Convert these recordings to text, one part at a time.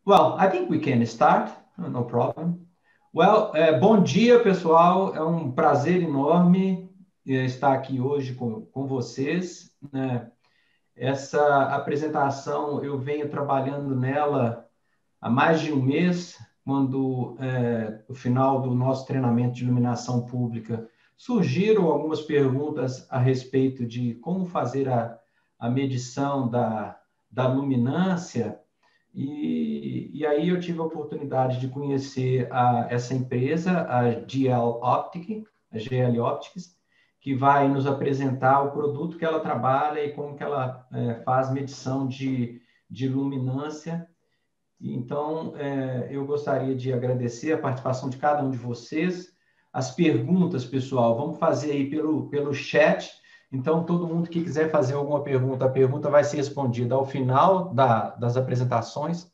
Well, I think we can start, no problem. Well, bom dia, pessoal. É um prazer enorme estar aqui hoje com vocês, né? Essa apresentação, eu venho trabalhando nela há mais de um mês, quando, no final do nosso treinamento de iluminação pública, surgiram algumas perguntas a respeito de como fazer a medição da luminância. E aí eu tive a oportunidade de conhecer essa empresa, a GL Optics, que vai nos apresentar o produto que ela trabalha e como que ela faz medição de luminância. Então, eu gostaria de agradecer a participação de cada um de vocês. As perguntas, pessoal, vamos fazer aí pelo chat. Então, todo mundo que quiser fazer alguma pergunta, a pergunta vai ser respondida ao final das apresentações.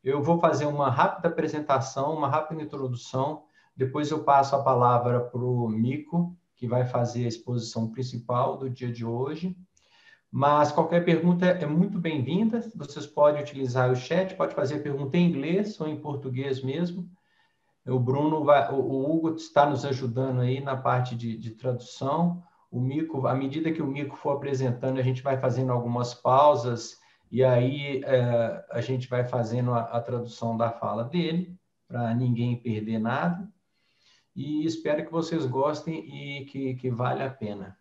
Eu vou fazer uma rápida apresentação, uma rápida introdução. Depois eu passo a palavra para o Mico, que vai fazer a exposição principal do dia de hoje. Mas qualquer pergunta é muito bem-vinda. Vocês podem utilizar o chat, pode fazer a pergunta em inglês ou em português mesmo. O Hugo está nos ajudando aí na parte de tradução. O Mico, à medida que o Mico for apresentando, a gente vai fazendo algumas pausas e aí a gente vai fazendo a tradução da fala dele, para ninguém perder nada. E espero que vocês gostem e que vale a pena.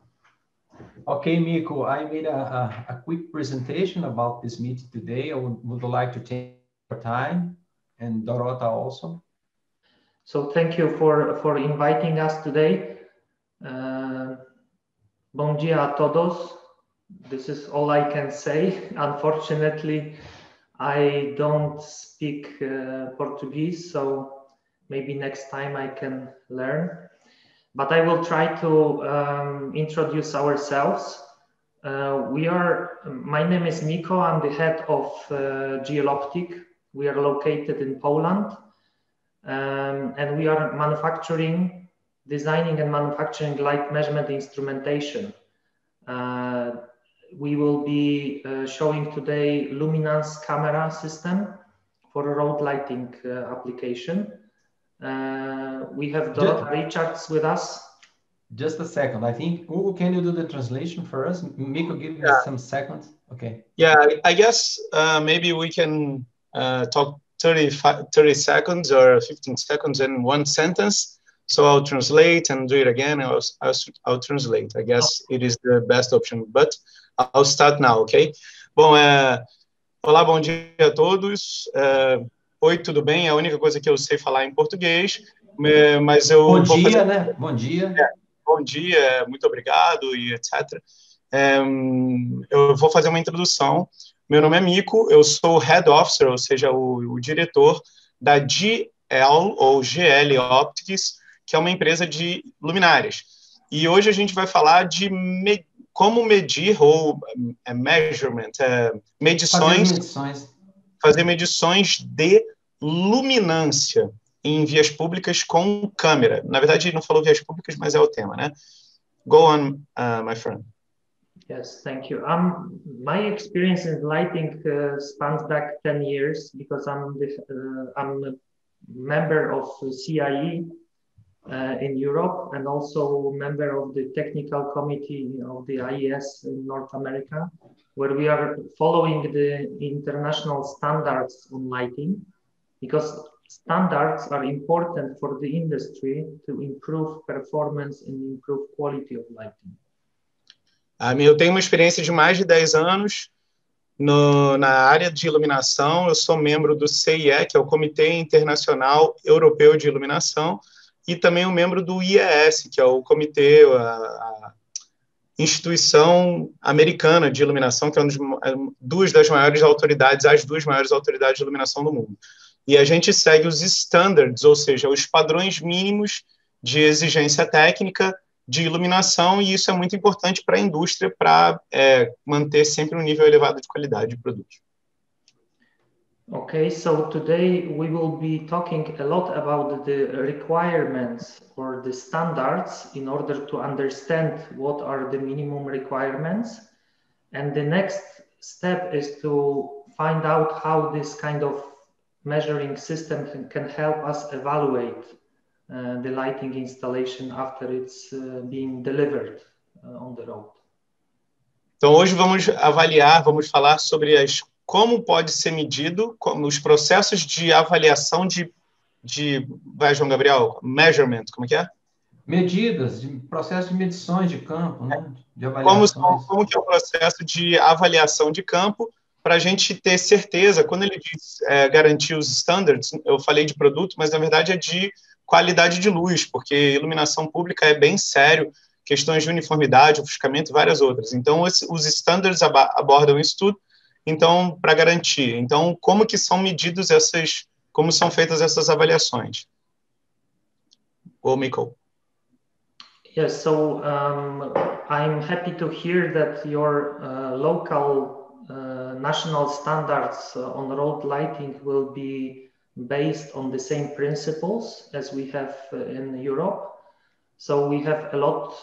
Okay, Mico, I made a quick presentation about this meeting today. I would like to take your time, and Dorota also. So thank you for inviting us today. Bom dia a todos. This is all I can say. Unfortunately, I don't speak Portuguese, so maybe next time I can learn. But I will try to introduce ourselves. My name is Miko. I'm the head of GL Optic. We are located in Poland. And we are designing and manufacturing light measurement instrumentation. We will be showing today luminance camera system for a road lighting application. We have Dorota Richards with us. Just a second. I think, Hugo, can you do the translation for us? Miko, give me some seconds. Okay. Yeah, I guess maybe we can talk 30 seconds or 15 seconds in one sentence. So I'll translate and do it again. I'll translate. I guess it is the best option, but I'll start now, okay? Bom, olá, bom dia a todos. Oi, tudo bem? É a única coisa que eu sei falar em português, mas eu bom vou dia, fazer... né? Bom dia. Bom dia, muito obrigado e etc. Eu vou fazer uma introdução. Meu nome é Mico, eu sou Head Officer, ou seja, o diretor da GL, ou GL Optics, que é uma empresa de luminárias. E hoje a gente vai falar de como medir, ou measurement, fazer medições de luminância em vias públicas com câmera. Na verdade, ele não falou vias públicas, mas é o tema, né? Go on, my friend. Yes, thank you. My experience in lighting spans back 10 years because I'm a member of CIE in Europe and also member of the technical committee of the IES in North America, where we are following the international standards on lighting, because standards are important for the industry to improve performance and improve quality of lighting. Eu tenho uma experiência de mais de 10 anos na área de iluminação. Eu sou membro do CIE, que é o Comitê Internacional Europeu de Iluminação, e também um membro do IES, que é o Comitê, a Instituição Americana de Iluminação, que é duas das maiores autoridades, as duas maiores autoridades de iluminação do mundo. E a gente segue os standards, ou seja, os padrões mínimos de exigência técnica de iluminação, e isso é muito importante para a indústria, para manter sempre um nível elevado de qualidade de produtos. Okay, so today we will be talking a lot about the requirements or the standards in order to understand what are the minimum requirements. And the next step is to find out how this kind of measuring system can help us evaluate the lighting installation after it's being delivered on the road. Então, hoje vamos avaliar, vamos falar sobre como pode ser medido, os processos de avaliação vai, João Gabriel, measurement, como que é? Medidas, processo de medições de campo, né? De avaliações. Como que é o processo de avaliação de campo, para a gente ter certeza, quando ele diz garantir os standards, eu falei de produto, mas na verdade é de qualidade de luz, porque iluminação pública é bem sério, questões de uniformidade, ofuscamento e várias outras. Então, os standards abordam isso tudo, então, para garantir. Então, como que são medidos como são feitas essas avaliações? Ô, Mikko. Yes, so I'm happy to hear that your local national standards on road lighting will be based on the same principles as we have in Europe. So we have a lot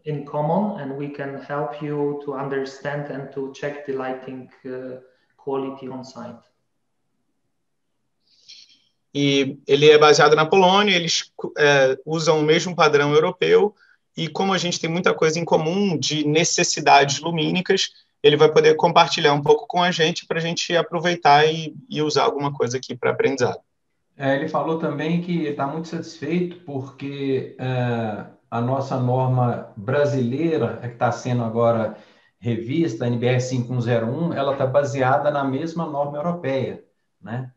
in common, and we can help you to understand and to check the lighting quality on site. E ele é baseado na Polônia, eles usam o mesmo padrão europeu, e como a gente tem muita coisa em comum de necessidades lumínicas, ele vai poder compartilhar um pouco com a gente para a gente aproveitar e usar alguma coisa aqui para aprendizado. Ele falou também que está muito satisfeito porque a nossa norma brasileira, que está sendo agora revista, a NBR 5101, ela está baseada na mesma norma europeia, né?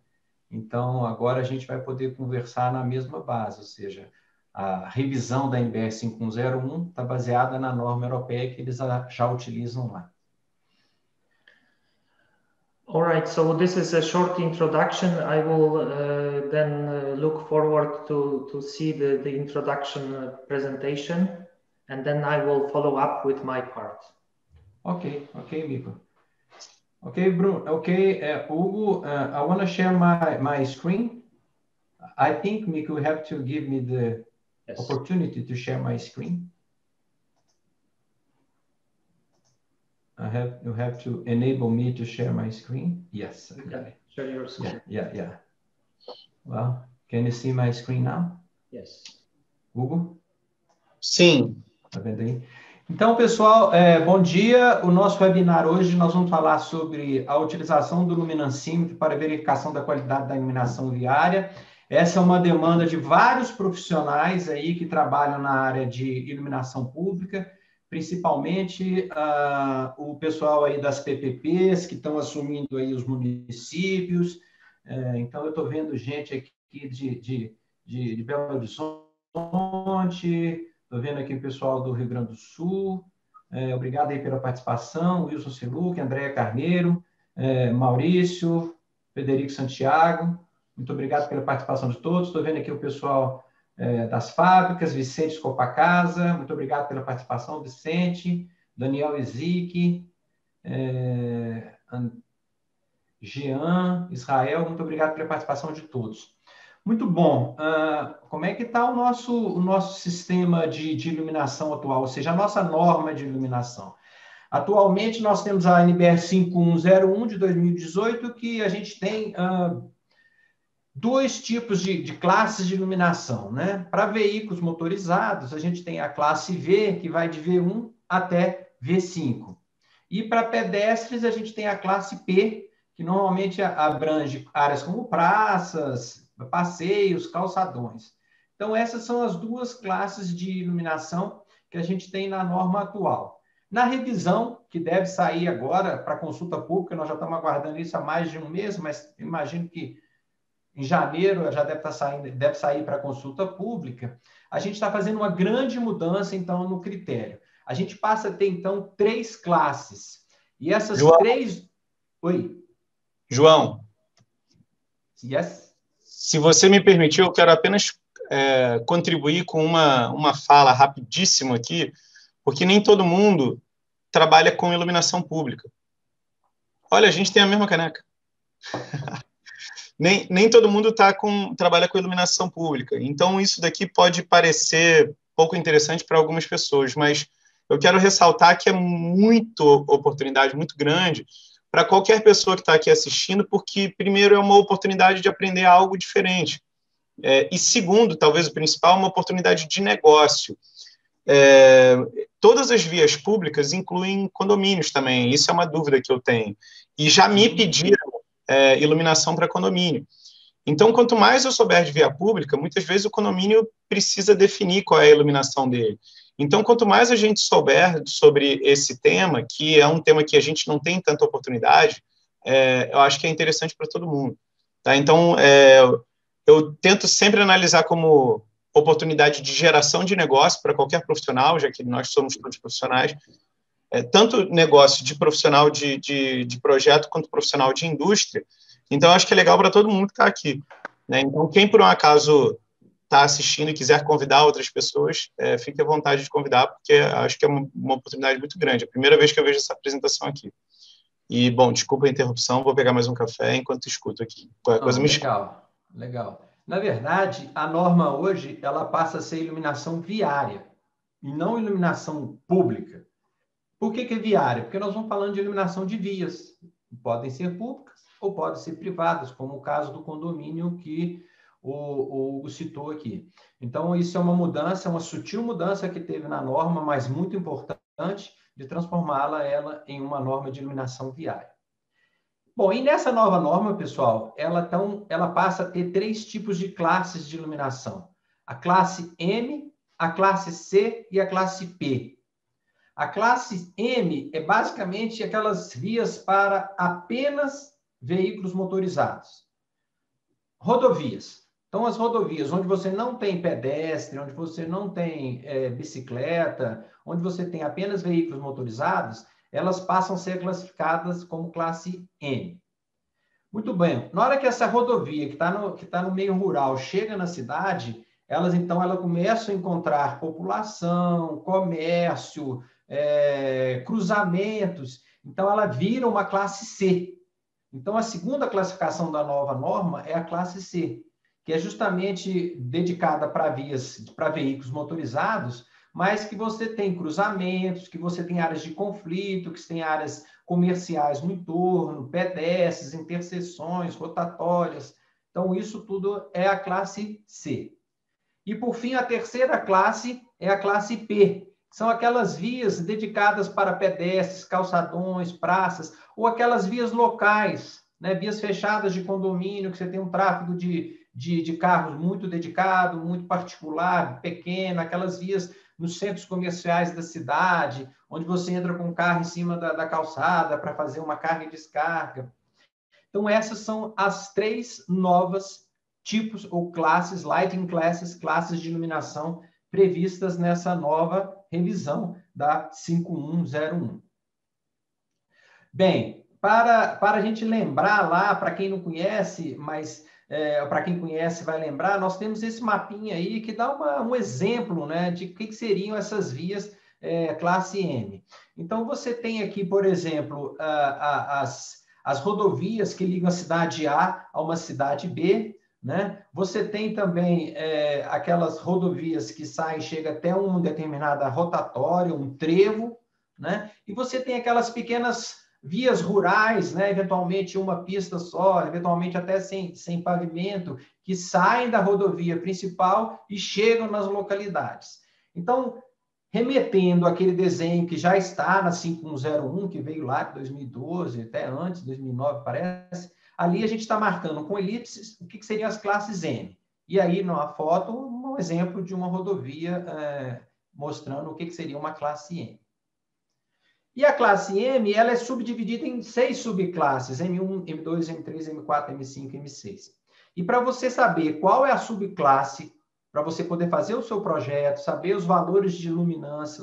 Então, agora a gente vai poder conversar na mesma base, ou seja, a revisão da NBR 5101 está baseada na norma europeia que eles já utilizam lá. All right, so this is a short introduction. I will then look forward to see the introduction presentation, and then I will follow up with my part. Okay, Mikko. Okay, Bruno. Okay, Hugo, I want to share my screen. I think, Mikko, you have to give me the opportunity to share my screen. You have to enable me to share my screen. Yes, I got it. Share your screen. Yeah. Well, can you see my screen now? Yes. Hugo? Sim. Tá vendo aí? Então, pessoal, bom dia. O nosso webinar hoje nós vamos falar sobre a utilização do luminancímetro para verificação da qualidade da iluminação viária. Essa é uma demanda de vários profissionais aí que trabalham na área de iluminação pública, principalmente o pessoal aí das PPPs, que estão assumindo aí os municípios. Então, eu estou vendo gente aqui de Belo Horizonte, estou vendo aqui o pessoal do Rio Grande do Sul. Obrigado aí pela participação, Wilson Siluc, Andréa Carneiro, Maurício, Frederico Santiago. Muito obrigado pela participação de todos. Estou vendo aqui o pessoal das fábricas, Vicente Scopacasa, muito obrigado pela participação, Vicente, Daniel Ezique, Jean, Israel, muito obrigado pela participação de todos. Muito bom. Como é que está o nosso sistema de iluminação atual, ou seja, a nossa norma de iluminação? Atualmente, nós temos a NBR 5101 de 2018, que a gente tem dois tipos de classes de iluminação, né? Para veículos motorizados, a gente tem a classe V, que vai de V1 até V5. E para pedestres, a gente tem a classe P, que normalmente abrange áreas como praças, passeios, calçadões. Então, essas são as duas classes de iluminação que a gente tem na norma atual. Na revisão, que deve sair agora para consulta pública, nós já estamos aguardando isso há mais de um mês, mas imagino que em janeiro já deve sair para consulta pública. A gente está fazendo uma grande mudança, então, no critério. A gente passa a ter, então, 3 classes. E essas João. 3... Oi. João. Yes? Se você me permitir, eu quero apenas contribuir com uma fala rapidíssima aqui, porque nem todo mundo trabalha com iluminação pública. Olha, a gente tem a mesma caneca. Nem todo mundo trabalha com iluminação pública. Então, isso daqui pode parecer pouco interessante para algumas pessoas, mas eu quero ressaltar que é muita oportunidade, muito grande, para qualquer pessoa que está aqui assistindo, porque, primeiro, é uma oportunidade de aprender algo diferente. E, segundo, talvez o principal, uma oportunidade de negócio. Todas as vias públicas incluem condomínios também, isso é uma dúvida que eu tenho. E já me pediram iluminação para condomínio. Então, quanto mais eu souber de via pública, muitas vezes o condomínio precisa definir qual é a iluminação dele. Então, quanto mais a gente souber sobre esse tema, que é um tema que a gente não tem tanta oportunidade, eu acho que é interessante para todo mundo. Tá? Então, eu tento sempre analisar como oportunidade de geração de negócio para qualquer profissional, já que nós somos todos profissionais, tanto negócio de profissional de projeto quanto profissional de indústria. Então, acho que é legal para todo mundo que está aqui. Né? Então, quem por um acaso está assistindo e quiser convidar outras pessoas, fique à vontade de convidar, porque acho que é uma oportunidade muito grande. É a primeira vez que eu vejo essa apresentação aqui. E, bom, desculpa a interrupção, vou pegar mais um café enquanto escuto aqui. Qualquer coisa me chama. Legal. Na verdade, a norma hoje, ela passa a ser iluminação viária, e não iluminação pública. Por que é viária? Porque nós estamos falando de iluminação de vias. Podem ser públicas ou podem ser privadas, como o caso do condomínio que o Hugo citou aqui. Então, isso é uma mudança, uma sutil mudança que teve na norma, mas muito importante, de transformá-la em uma norma de iluminação viária. Bom, e nessa nova norma, pessoal, ela passa a ter 3 tipos de classes de iluminação. A classe M, a classe C e a classe P. A classe M é basicamente aquelas vias para apenas veículos motorizados. Rodovias. Então, as rodovias onde você não tem pedestre, onde você não tem bicicleta, onde você tem apenas veículos motorizados, elas passam a ser classificadas como classe M. Muito bem. Na hora que essa rodovia, que tá no meio rural, chega na cidade, elas começam a encontrar população, comércio, cruzamentos. Então, ela vira uma classe C. Então, a segunda classificação da nova norma é a classe C, que é justamente dedicada para veículos motorizados, mas que você tem cruzamentos, que você tem áreas de conflito, que você tem áreas comerciais no entorno, pedestres, interseções, rotatórias. Então, isso tudo é a classe C. E, por fim, a terceira classe é a classe P, que são aquelas vias dedicadas para pedestres, calçadões, praças, ou aquelas vias locais, né? Vias fechadas de condomínio, que você tem um tráfego de carros muito dedicado, muito particular, pequeno, aquelas vias nos centros comerciais da cidade, onde você entra com o carro em cima da calçada para fazer uma carga e descarga. Então, essas são as 3 novas tipos ou classes, lighting classes, classes de iluminação previstas nessa nova revisão da 5101. Bem, para a gente lembrar lá, para quem não conhece, mas para quem conhece vai lembrar, nós temos esse mapinha aí que dá um exemplo, né, de o que seriam essas vias classe M. Então, você tem aqui, por exemplo, as rodovias que ligam a cidade A a uma cidade B, né? Você tem também aquelas rodovias que saem, chega até uma determinada rotatória, um trevo, né? E você tem aquelas pequenas vias rurais, né? Eventualmente uma pista só, eventualmente até sem pavimento, que saem da rodovia principal e chegam nas localidades. Então, remetendo àquele desenho que já está na 5101, que veio lá de 2012, até antes, 2009 parece, ali a gente está marcando com elipses o que seriam as classes M. E aí, na foto, um exemplo de uma rodovia mostrando o que seria uma classe M. E a classe M, ela é subdividida em 6 subclasses, M1, M2, M3, M4, M5 e M6. E para você saber qual é a subclasse, para você poder fazer o seu projeto, saber os valores de luminância,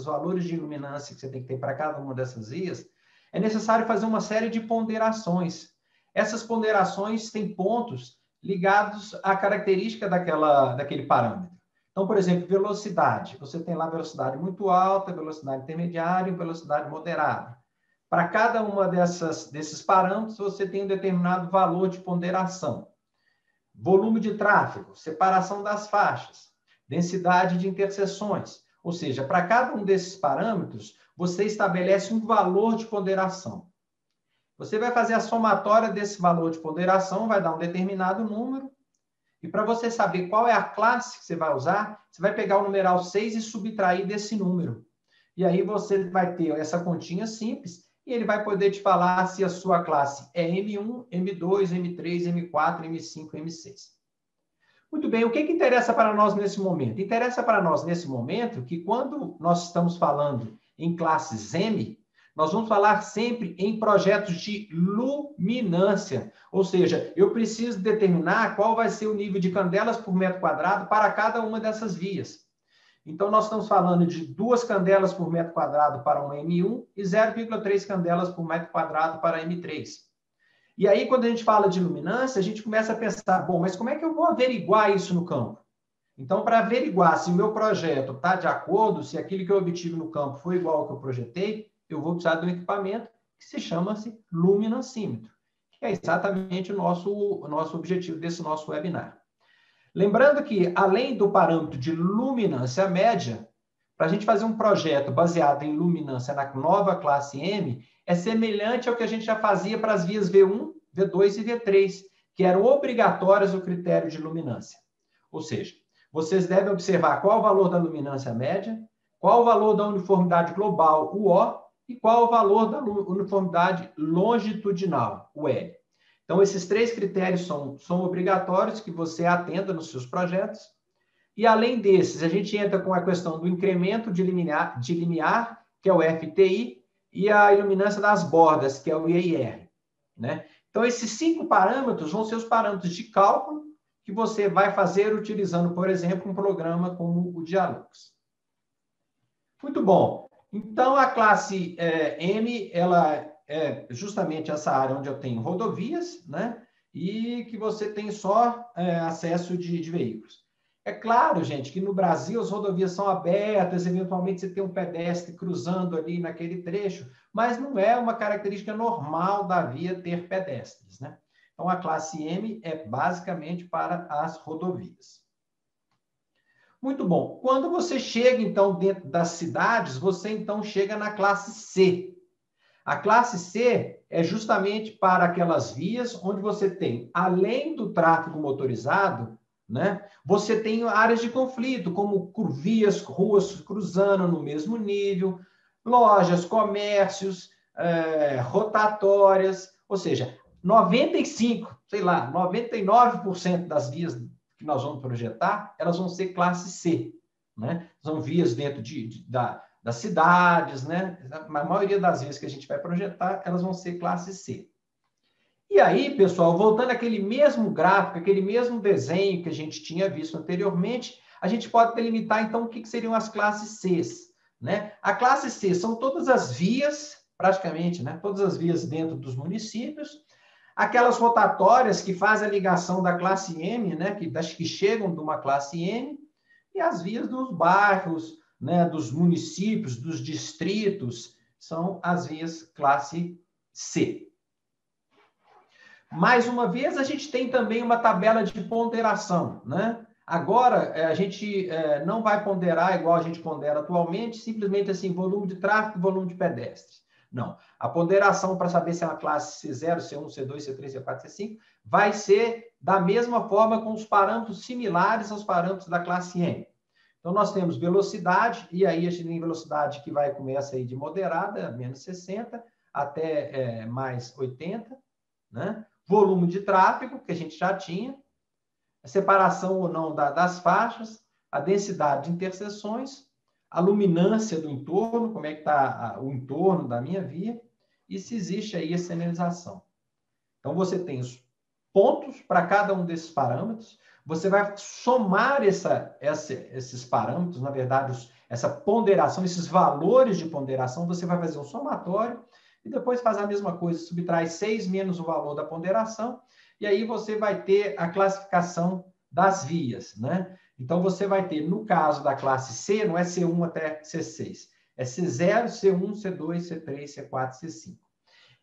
que você tem que ter para cada uma dessas vias, é necessário fazer uma série de ponderações. Essas ponderações têm pontos ligados à característica daquele parâmetro. Então, por exemplo, velocidade. Você tem lá velocidade muito alta, velocidade intermediária e velocidade moderada. Para cada uma desses parâmetros, você tem um determinado valor de ponderação. Volume de tráfego, separação das faixas, densidade de interseções. Ou seja, para cada um desses parâmetros, você estabelece um valor de ponderação. Você vai fazer a somatória desse valor de ponderação, vai dar um determinado número, e para você saber qual é a classe que você vai usar, você vai pegar o numeral 6 e subtrair desse número. E aí você vai ter essa continha simples, e ele vai poder te falar se a sua classe é M1, M2, M3, M4, M5, M6. Muito bem, o que interessa para nós nesse momento? Interessa para nós nesse momento que quando nós estamos falando em classes M, nós vamos falar sempre em projetos de luminância, ou seja, eu preciso determinar qual vai ser o nível de candelas por metro quadrado para cada uma dessas vias. Então, nós estamos falando de 2 candelas por metro quadrado para uma M1 e 0,3 candelas por metro quadrado para M3. E aí, quando a gente fala de luminância, a gente começa a pensar, bom, mas como é que eu vou averiguar isso no campo? Então, para averiguar se o meu projeto está de acordo, se aquilo que eu obtive no campo foi igual ao que eu projetei, eu vou precisar de um equipamento que se chama-se luminancímetro, que é exatamente o nosso objetivo desse nosso webinar. Lembrando que, além do parâmetro de luminância média, para a gente fazer um projeto baseado em luminância na nova classe M, é semelhante ao que a gente já fazia para as vias V1, V2 e V3, que eram obrigatórias o critério de luminância. Ou seja, vocês devem observar qual o valor da luminância média, qual o valor da uniformidade global, o O, e qual o valor da uniformidade longitudinal, o L. Então, esses 3 critérios são obrigatórios que você atenda nos seus projetos. E, além desses, a gente entra com a questão do incremento de limiar, que é o FTI, e a iluminância das bordas, que é o IIR. Né? Então, esses 5 parâmetros vão ser os parâmetros de cálculo que você vai fazer utilizando, por exemplo, um programa como o Dialux. Muito bom. Então, a classe M, ela é justamente essa área onde eu tenho rodovias, né? E que você tem só acesso de veículos. É claro, gente, que no Brasil as rodovias são abertas, eventualmente você tem um pedestre cruzando ali naquele trecho, mas não é uma característica normal da via ter pedestres, né? Então, a classe M é basicamente para as rodovias. Muito bom. Quando você chega, então, dentro das cidades, você, então, chega na classe C. A classe C é justamente para aquelas vias onde você tem, além do tráfego motorizado, né, você tem áreas de conflito, como vias, ruas cruzando no mesmo nível, lojas, comércios, rotatórias, ou seja, 99% das vias que nós vamos projetar, elas vão ser classe C, né? São vias dentro das cidades, né? A maioria das vias que a gente vai projetar, elas vão ser classe C. E aí, pessoal, voltando àquele mesmo gráfico, aquele mesmo desenho que a gente tinha visto anteriormente, a gente pode delimitar, então, o que seriam as classes Cs, né? A classe C são todas as vias, praticamente, né? Todas as vias dentro dos municípios, aquelas rotatórias que fazem a ligação da classe M, né, que chegam de uma classe M, e as vias dos bairros, né, dos municípios, dos distritos, são as vias classe C. Mais uma vez, a gente tem também uma tabela de ponderação, né? Agora, a gente não vai ponderar igual a gente pondera atualmente, simplesmente assim, volume de tráfego, volume de pedestres. Não. A ponderação para saber se é uma classe C0, C1, C2, C3, C4, C5 vai ser da mesma forma com os parâmetros similares aos parâmetros da classe M. Então, nós temos velocidade, e aí a gente tem velocidade que começa aí de moderada, menos 60, até mais 80, né? Volume de tráfego, que a gente já tinha, a separação ou não das faixas, a densidade de interseções, a luminância do entorno, como é que está o entorno da minha via, e se existe aí a sinalização. Então, você tem os pontos para cada um desses parâmetros, você vai somar esses parâmetros, na verdade, essa ponderação, esses valores de ponderação, você vai fazer um somatório, e depois faz a mesma coisa, subtrai 6 menos o valor da ponderação, e aí você vai ter a classificação das vias, né? Então, você vai ter, no caso da classe C, não é C1 até C6, é C0, C1, C2, C3, C4, C5.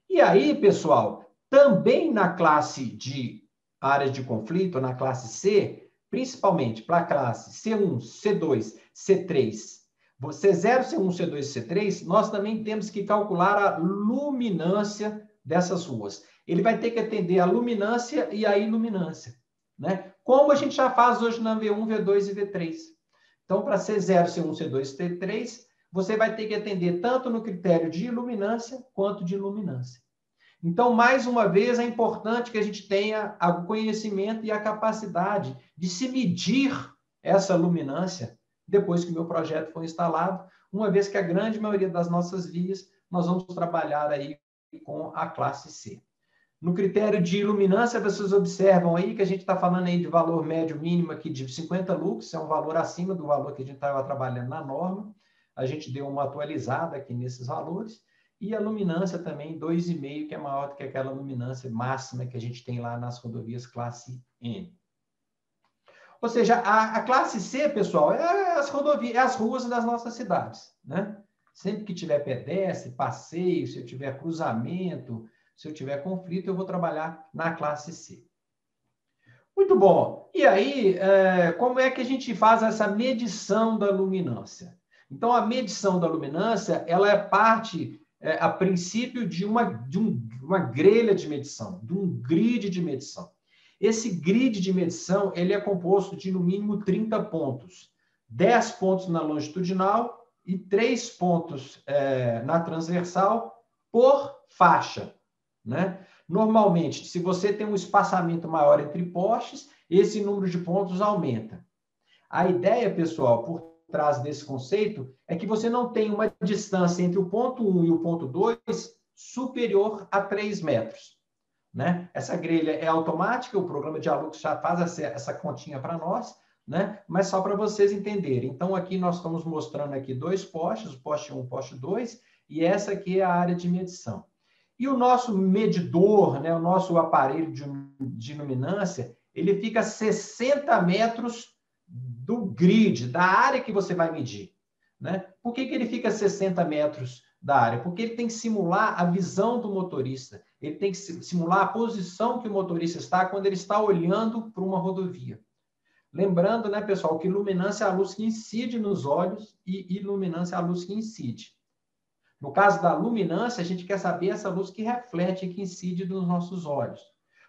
E aí, pessoal, também na classe de áreas de conflito, na classe C, principalmente para a classe C1, C2, C3, C0, C1, C2 e C3, nós também temos que calcular a luminância dessas ruas? Ele vai ter que atender a luminância e a iluminância, né? Como a gente já faz hoje na V1, V2 e V3. Então, para C0, C1, C2, C3, você vai ter que atender tanto no critério de iluminância quanto de luminância. Então, mais uma vez, é importante que a gente tenha o conhecimento e a capacidade de se medir essa luminância depois que o meu projeto for instalado, uma vez que a grande maioria das nossas vias, nós vamos trabalhar aí com a classe C. No critério de iluminância, vocês observam aí que a gente está falando aí de valor médio mínimo aqui de 50 lux, é um valor acima do valor que a gente estava trabalhando na norma. A gente deu uma atualizada aqui nesses valores. E a luminância também 2,5, que é maior do que aquela luminância máxima que a gente tem lá nas rodovias classe N. Ou seja, a classe C, pessoal, é as rodovias, é as ruas das nossas cidades, né? Sempre que tiver pedestre, passeio, se eu tiver cruzamento, se eu tiver conflito, eu vou trabalhar na classe C. Muito bom. E aí, como é que a gente faz essa medição da luminância? Então, a medição da luminância, ela é parte, a princípio, de uma grelha de medição, de um grid de medição. Esse grid de medição, ele é composto de, no mínimo, 30 pontos. 10 pontos na longitudinal e 3 pontos na transversal por faixa, né? Normalmente, se você tem um espaçamento maior entre postes, esse número de pontos aumenta. A ideia, pessoal, por trás desse conceito, é que você não tem uma distância entre o ponto 1 e o ponto 2 superior a 3 metros. Né? Essa grelha é automática, o programa de Alux já faz essa continha para nós, né? Mas só para vocês entenderem. Então, aqui nós estamos mostrando aqui 2 postes, o poste 1 e o poste 2, e essa aqui é a área de medição. E o nosso medidor, né, o nosso aparelho de luminância, ele fica a 60 metros do grid, da área que você vai medir. Né? Por que ele fica a 60 metros da área? Porque ele tem que simular a visão do motorista, ele tem que simular a posição que o motorista está quando ele está olhando para uma rodovia. Lembrando, né, pessoal, que luminância é a luz que incide nos olhos e iluminância é a luz que incide. No caso da luminância, a gente quer saber essa luz que reflete e que incide nos nossos olhos.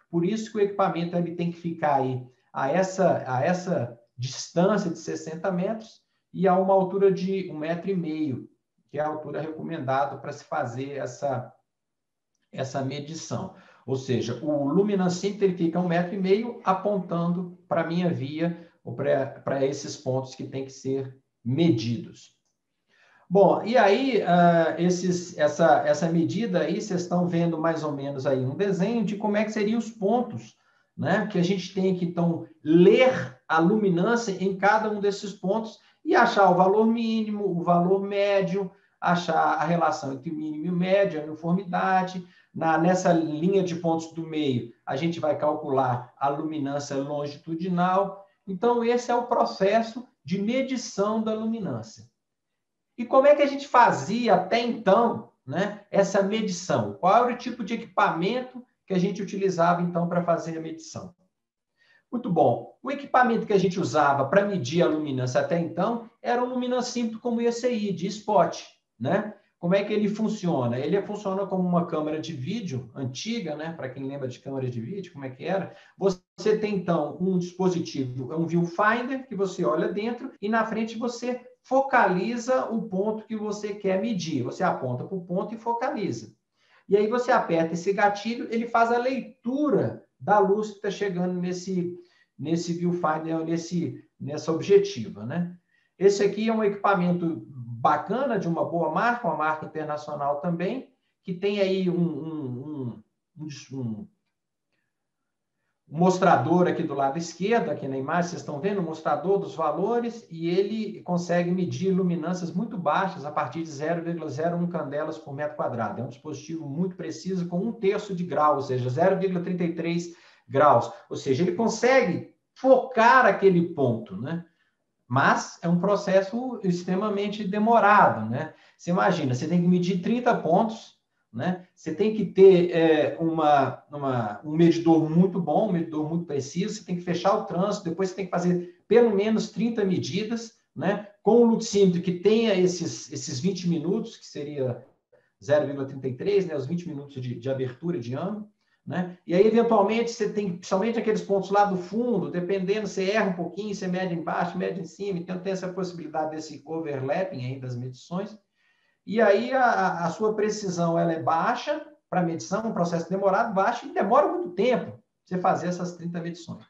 Por isso que o equipamento ele tem que ficar aí a essa distância de 60 metros e a uma altura de 1,5 m, que é a altura recomendada para se fazer essa medição. Ou seja, o luminancímetro ele fica a 1,5 m apontando para a minha via ou para esses pontos que têm que ser medidos. Bom, e aí, essa medida aí, vocês estão vendo mais ou menos aí um desenho de como é que seriam os pontos, né? Que a gente tem que, então, ler a luminância em cada um desses pontos e achar o valor mínimo, o valor médio, achar a relação entre o mínimo e o médio, a uniformidade. Nessa linha de pontos do meio, a gente vai calcular a luminância longitudinal. Então, esse é o processo de medição da luminância. E como é que a gente fazia até então, né, essa medição? Qual era o tipo de equipamento que a gente utilizava, então, para fazer a medição? Muito bom. O equipamento que a gente usava para medir a luminância até então era um luminancímetro como esse aí, de spot, né? Como é que ele funciona? Ele funciona como uma câmera de vídeo antiga, né? Para quem lembra de câmera de vídeo, como é que era? Você tem, então, um dispositivo, um viewfinder, que você olha dentro, e na frente você focaliza o ponto que você quer medir. Você aponta para o ponto e focaliza. E aí você aperta esse gatilho, ele faz a leitura da luz que está chegando nesse viewfinder, nessa objetiva, né? Esse aqui é um equipamento bacana, de uma boa marca, uma marca internacional também, que tem aí um mostrador aqui do lado esquerdo, aqui na imagem, vocês estão vendo o mostrador dos valores, e ele consegue medir luminâncias muito baixas, a partir de 0,01 candelas por metro quadrado. É um dispositivo muito preciso, com 1/3 de grau, ou seja, 0,33 graus. Ou seja, ele consegue focar aquele ponto, né? Mas é um processo extremamente demorado, né? Você imagina, você tem que medir 30 pontos, né? Você tem que ter um medidor muito bom, um medidor muito preciso, você tem que fechar o trânsito, depois você tem que fazer pelo menos 30 medidas, né? Com o luxímetro que tenha esses 20 minutos, que seria 0,33, né, os 20 minutos de abertura de ângulo, né? E aí, eventualmente, você tem, principalmente aqueles pontos lá do fundo, dependendo, você erra um pouquinho, você mede embaixo, mede em cima, então tem essa possibilidade desse overlapping aí das medições. E aí, a sua precisão ela é baixa para medição, um processo demorado, baixa, e demora muito tempo você fazer essas 30 medições.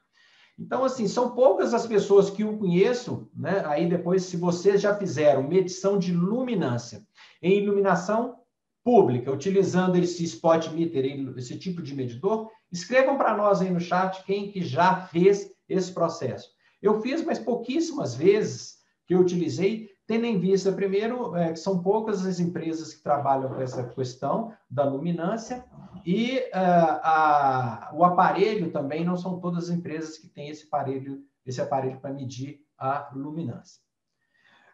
Então, assim, são poucas as pessoas que eu conheço, né? Aí depois, se vocês já fizeram medição de luminância em iluminação pública, utilizando esse spot meter, esse tipo de medidor, escrevam para nós aí no chat quem que já fez esse processo. Eu fiz, mas pouquíssimas vezes que eu utilizei, tendo em vista, primeiro, que são poucas as empresas que trabalham com essa questão da luminância, e o aparelho também, não são todas as empresas que têm esse aparelho para medir a luminância.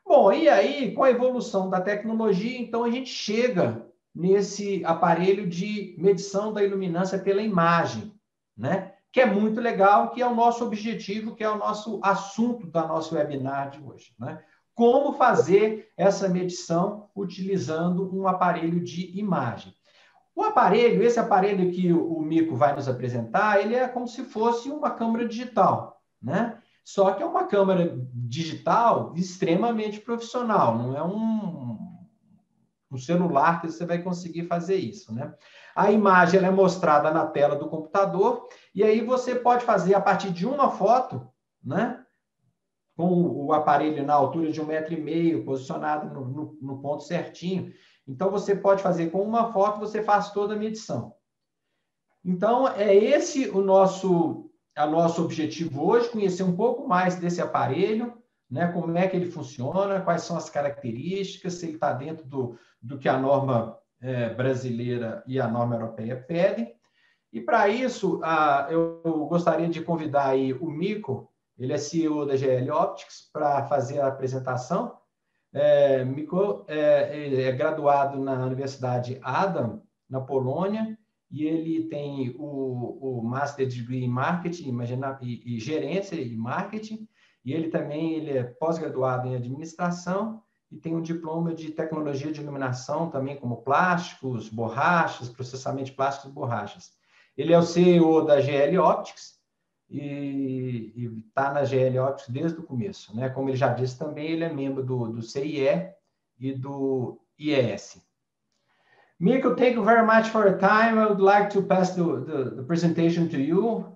Bom, e aí, com a evolução da tecnologia, então a gente chega nesse aparelho de medição da iluminância pela imagem, né? Que é muito legal, que é o nosso objetivo, que é o nosso assunto da nosso webinar de hoje, né? Como fazer essa medição utilizando um aparelho de imagem. O aparelho, esse aparelho que o Mico vai nos apresentar, ele é como se fosse uma câmera digital, né? Só que é uma câmera digital extremamente profissional, não é um celular que você vai conseguir fazer isso, né? A imagem ela é mostrada na tela do computador, e aí você pode fazer a partir de uma foto, né? Com o aparelho na altura de 1,5 m, posicionado no ponto certinho. Então, você pode fazer com uma foto, você faz toda a medição. Então, é esse o nosso objetivo hoje, conhecer um pouco mais desse aparelho, né? Como é que ele funciona, quais são as características, se ele está dentro do que a norma brasileira e a norma europeia pedem. E, para isso, eu gostaria de convidar aí o Mico, ele é CEO da GL Optics, para fazer a apresentação. Mico é graduado na Universidade Adam, na Polônia, e ele tem o Master Degree em Marketing e Gerência e Marketing, e ele é pós-graduado em Administração e tem um diploma de Tecnologia de Iluminação também, como plásticos, borrachas, processamento de plásticos e borrachas. Ele é o CEO da GL Optics, e está na GL Optics desde o começo, né? Como ele já disse também, ele é membro do CIE e do IES. Mico, thank you very much for your time. I would like to pass the presentation to you.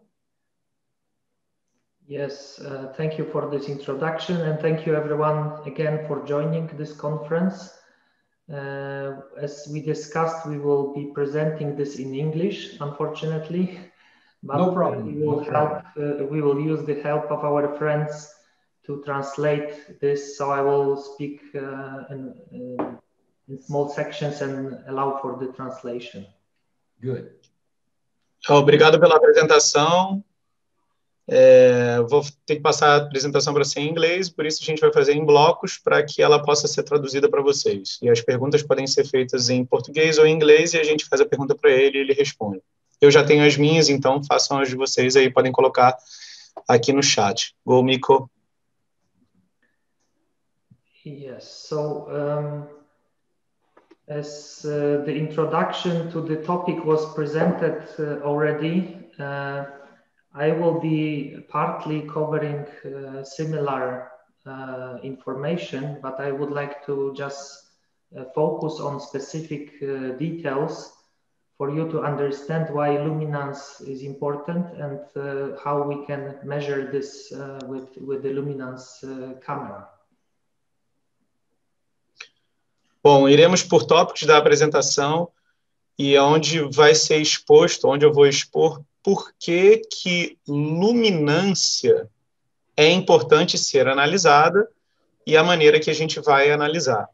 Yes, thank you for this introduction, and thank you everyone again for joining this conference. As we discussed, we will be presenting this in English, unfortunately. But no problem. We will use the help of our friends to translate this. So I will speak in small sections and allow for the translation. Good. Obrigado pela apresentação. Vou ter que passar a apresentação para ser em inglês, por isso a gente vai fazer em blocos para que ela possa ser traduzida para vocês. E as perguntas podem ser feitas em português ou em inglês e a gente faz a pergunta para ele e ele responde. Eu já tenho as minhas, então façam as de vocês aí, podem colocar aqui no chat. Go, Mico. Yes, so as the introduction to the topic was presented already, I will be partly covering similar information, but I would like to just focus on specific details for you to understand why luminance is important and how we can measure this with the luminance camera. Bom, iremos por tópicos da apresentação e onde vai ser exposto, onde eu vou expor por que luminância é importante ser analisada e a maneira que a gente vai analisar.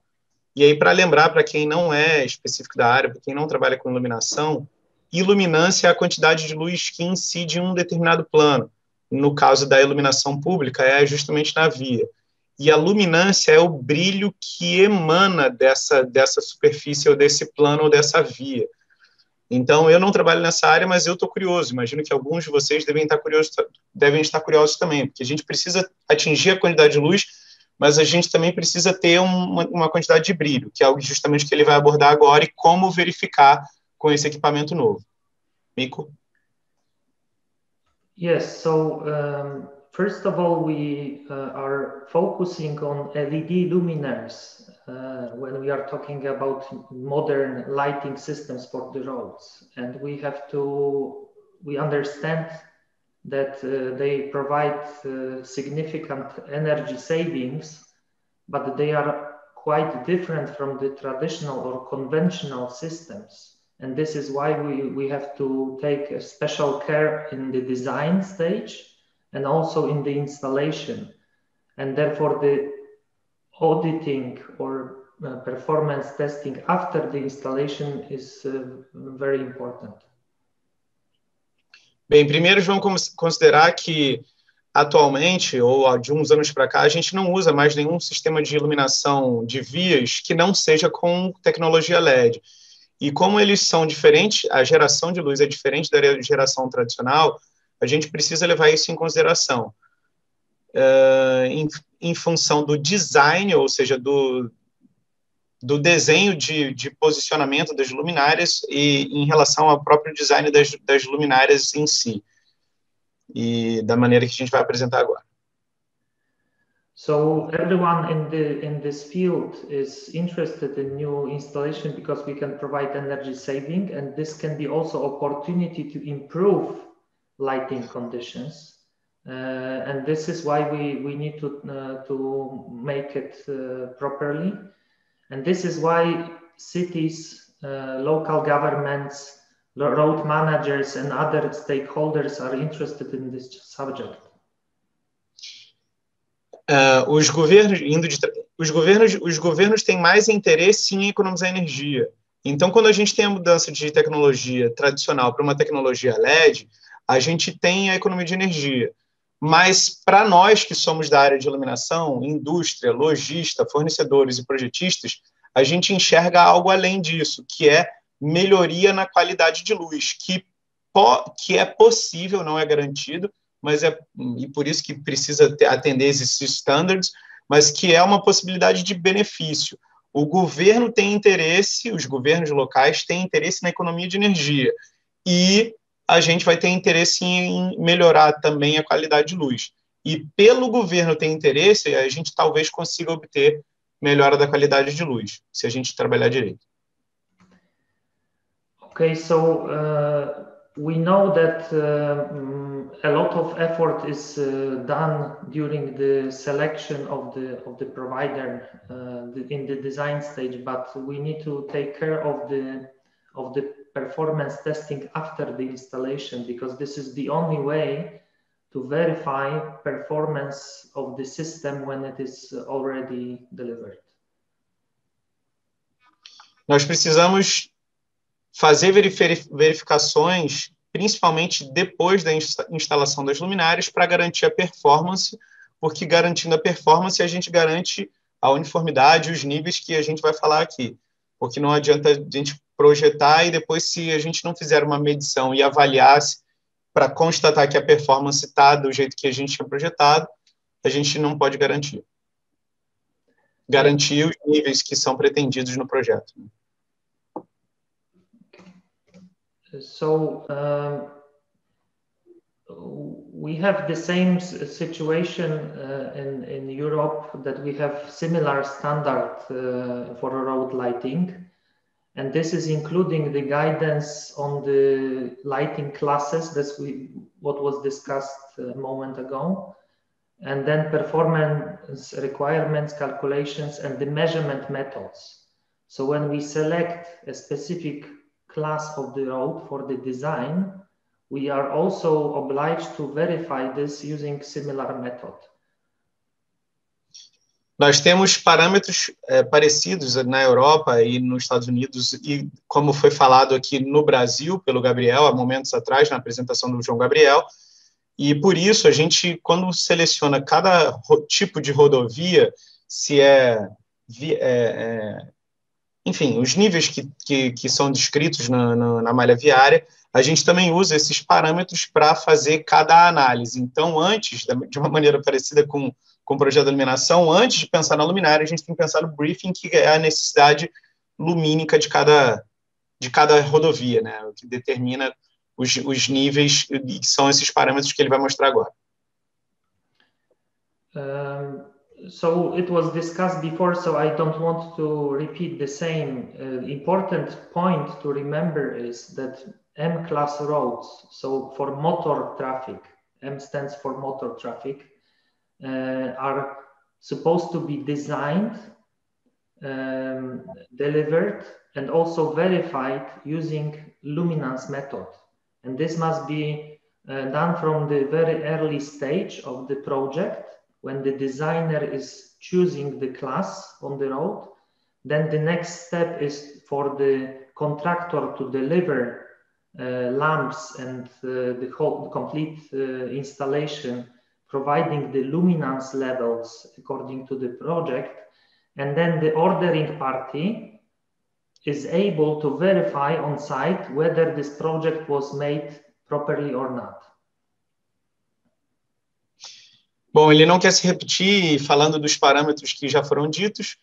E aí, para lembrar, para quem não é específico da área, para quem não trabalha com iluminação, iluminância é a quantidade de luz que incide em um determinado plano. No caso da iluminação pública, é justamente na via. E a luminância é o brilho que emana dessa superfície, ou desse plano, ou dessa via. Então, eu não trabalho nessa área, mas eu estou curioso. Imagino que alguns de vocês devem estar curiosos também, porque a gente precisa atingir a quantidade de luz, mas a gente também precisa ter uma quantidade de brilho, que é algo justamente que ele vai abordar agora, e como verificar com esse equipamento novo. Mico? Yes, so first of all, we are focusing on LED luminaires when we are talking about modern lighting systems for the roads. And we understand that they provide significant energy savings, but they are quite different from the traditional or conventional systems. And this is why we have to take a special care in the design stage and also in the installation. And therefore the auditing or performance testing after the installation is very important. Bem, primeiro vamos considerar que atualmente, ou de uns anos para cá, a gente não usa mais nenhum sistema de iluminação de vias que não seja com tecnologia LED. E como eles são diferentes, a geração de luz é diferente da geração tradicional, a gente precisa levar isso em consideração. Em função do design, ou seja, do desenho de posicionamento das luminárias e em relação ao próprio design das luminárias em si. E da maneira que a gente vai apresentar agora. So everyone in this field is interested in new installation because we can provide energy saving, and this can be also opportunity to improve lighting conditions. And this is why we need to make it properly. And this is why cities, local governments, road managers and other stakeholders are interested in this subject. Os governos têm mais interesse em economizar energia. Então, quando a gente tem a mudança de tecnologia tradicional para uma tecnologia LED, a gente tem a economia de energia. Mas, para nós que somos da área de iluminação, indústria, lojista, fornecedores e projetistas, a gente enxerga algo além disso, que é melhoria na qualidade de luz, que é possível, não é garantido, mas e por isso que precisa atender esses standards, mas que é uma possibilidade de benefício. O governo tem interesse, os governos locais têm interesse na economia de energia, e a gente vai ter interesse em melhorar também a qualidade de luz. E pelo governo ter interesse, a gente talvez consiga obter melhora da qualidade de luz, se a gente trabalhar direito. Okay, so we know that a lot of effort is done during the selection of the provider in the design stage, but we need to take care of the performance testing after the installation, because this is the only way to verify performance of the system when it is already delivered. Nós precisamos fazer verificações, principalmente depois da instalação das luminárias, para garantir a performance, porque garantindo a performance a gente garante a uniformidade, os níveis que a gente vai falar aqui. Porque não adianta a gente projetar e depois, se a gente não fizer uma medição e avaliar para constatar que a performance está do jeito que a gente tinha projetado, a gente não pode garantir. Garantir os níveis que são pretendidos no projeto. So we have the same situation in Europe, that we have similar standard for road lighting, and this is including the guidance on the lighting classes. That's what was discussed a moment ago, and then performance requirements, calculations, and the measurement methods. So when we select a specific class of the road for the design, we are also obliged to verify this using similar method. Nós temos parâmetros parecidos na Europa e nos Estados Unidos, e como foi falado aqui no Brasil pelo Gabriel, há momentos atrás, na apresentação do João Gabriel, e por isso a gente, quando seleciona cada tipo de rodovia, se enfim, os níveis que são descritos na malha viária, a gente também usa esses parâmetros para fazer cada análise. Então, antes, de uma maneira parecida com com o projeto de iluminação, antes de pensar na luminária, a gente tem que pensar no briefing, que é a necessidade lumínica de cada rodovia, né? O que determina os níveis, que são esses parâmetros que ele vai mostrar agora. So it was discussed before, so I don't want to repeat the same. Important point to remember is that M-class roads, so for motor traffic, M stands for motor traffic, are supposed to be designed, delivered, and also verified using luminance method. And this must be done from the very early stage of the project, when the designer is choosing the class on the road. Then the next step is for the contractor to deliver lamps and the complete installation, providing the luminance levels according to the project. And then the ordering party is able to verify on site whether this project was made properly or not. Bom, ele não quer se repetir falando dos parâmetros que já foram ditos,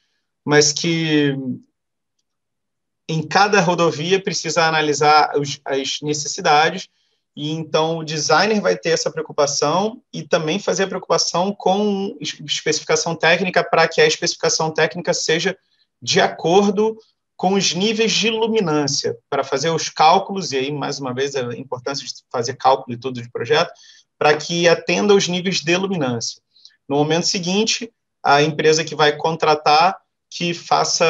mas que em cada rodovia precisa analisar as necessidades, e então o designer vai ter essa preocupação e também fazer a preocupação com especificação técnica, para que a especificação técnica seja de acordo com os níveis de luminância, para fazer os cálculos, e aí, mais uma vez, a importância de fazer cálculo e tudo de projeto, para que atenda aos níveis de luminância. No momento seguinte, a empresa que vai contratar, que faça,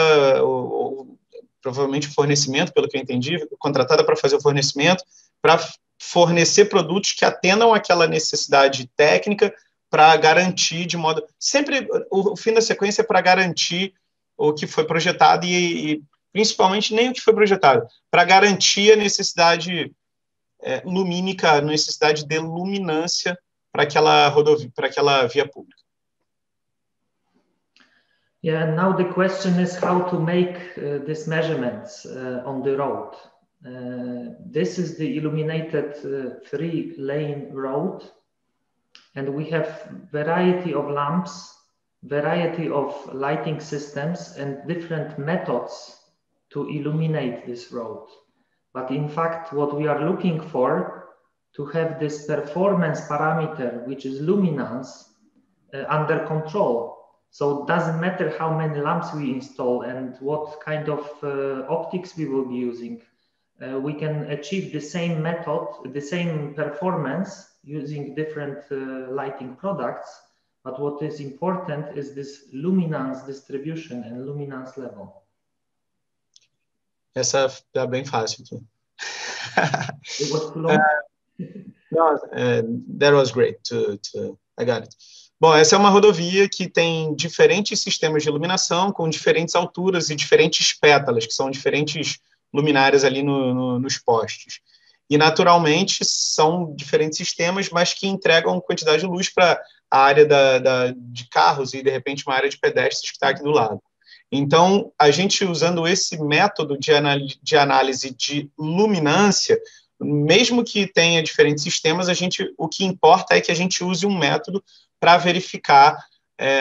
provavelmente, o fornecimento, pelo que eu entendi, contratada para fazer o fornecimento, para fornecer produtos que atendam àquela necessidade técnica, para garantir de modo... Sempre, o fim da sequência é para garantir o que foi projetado e principalmente, nem o que foi projetado, para garantir a necessidade lumínica, a necessidade de luminância para aquela rodovia, para aquela via pública. Yeah, now the question is how to make these measurements on the road. This is the illuminated 3-lane road, and we have variety of lamps, variety of lighting systems, and different methods to illuminate this road. But in fact, what we are looking for to have this performance parameter, which is luminance, under control. So it doesn't matter how many lamps we install and what kind of optics we will be using. We can achieve the same method, the same performance using different lighting products. But what is important is this luminance distribution and luminance level. Essa é bem fácil aqui. It was too long. No, that was great. I got it. Bom, essa é uma rodovia que tem diferentes sistemas de iluminação com diferentes alturas e diferentes pétalas, que são diferentes luminárias ali nos postes. E, naturalmente, são diferentes sistemas, mas que entregam quantidade de luz para a área de carros e, de repente, uma área de pedestres que está aqui do lado. Então, a gente usando esse método de análise de luminância, mesmo que tenha diferentes sistemas, o que importa é que a gente use um método para verificar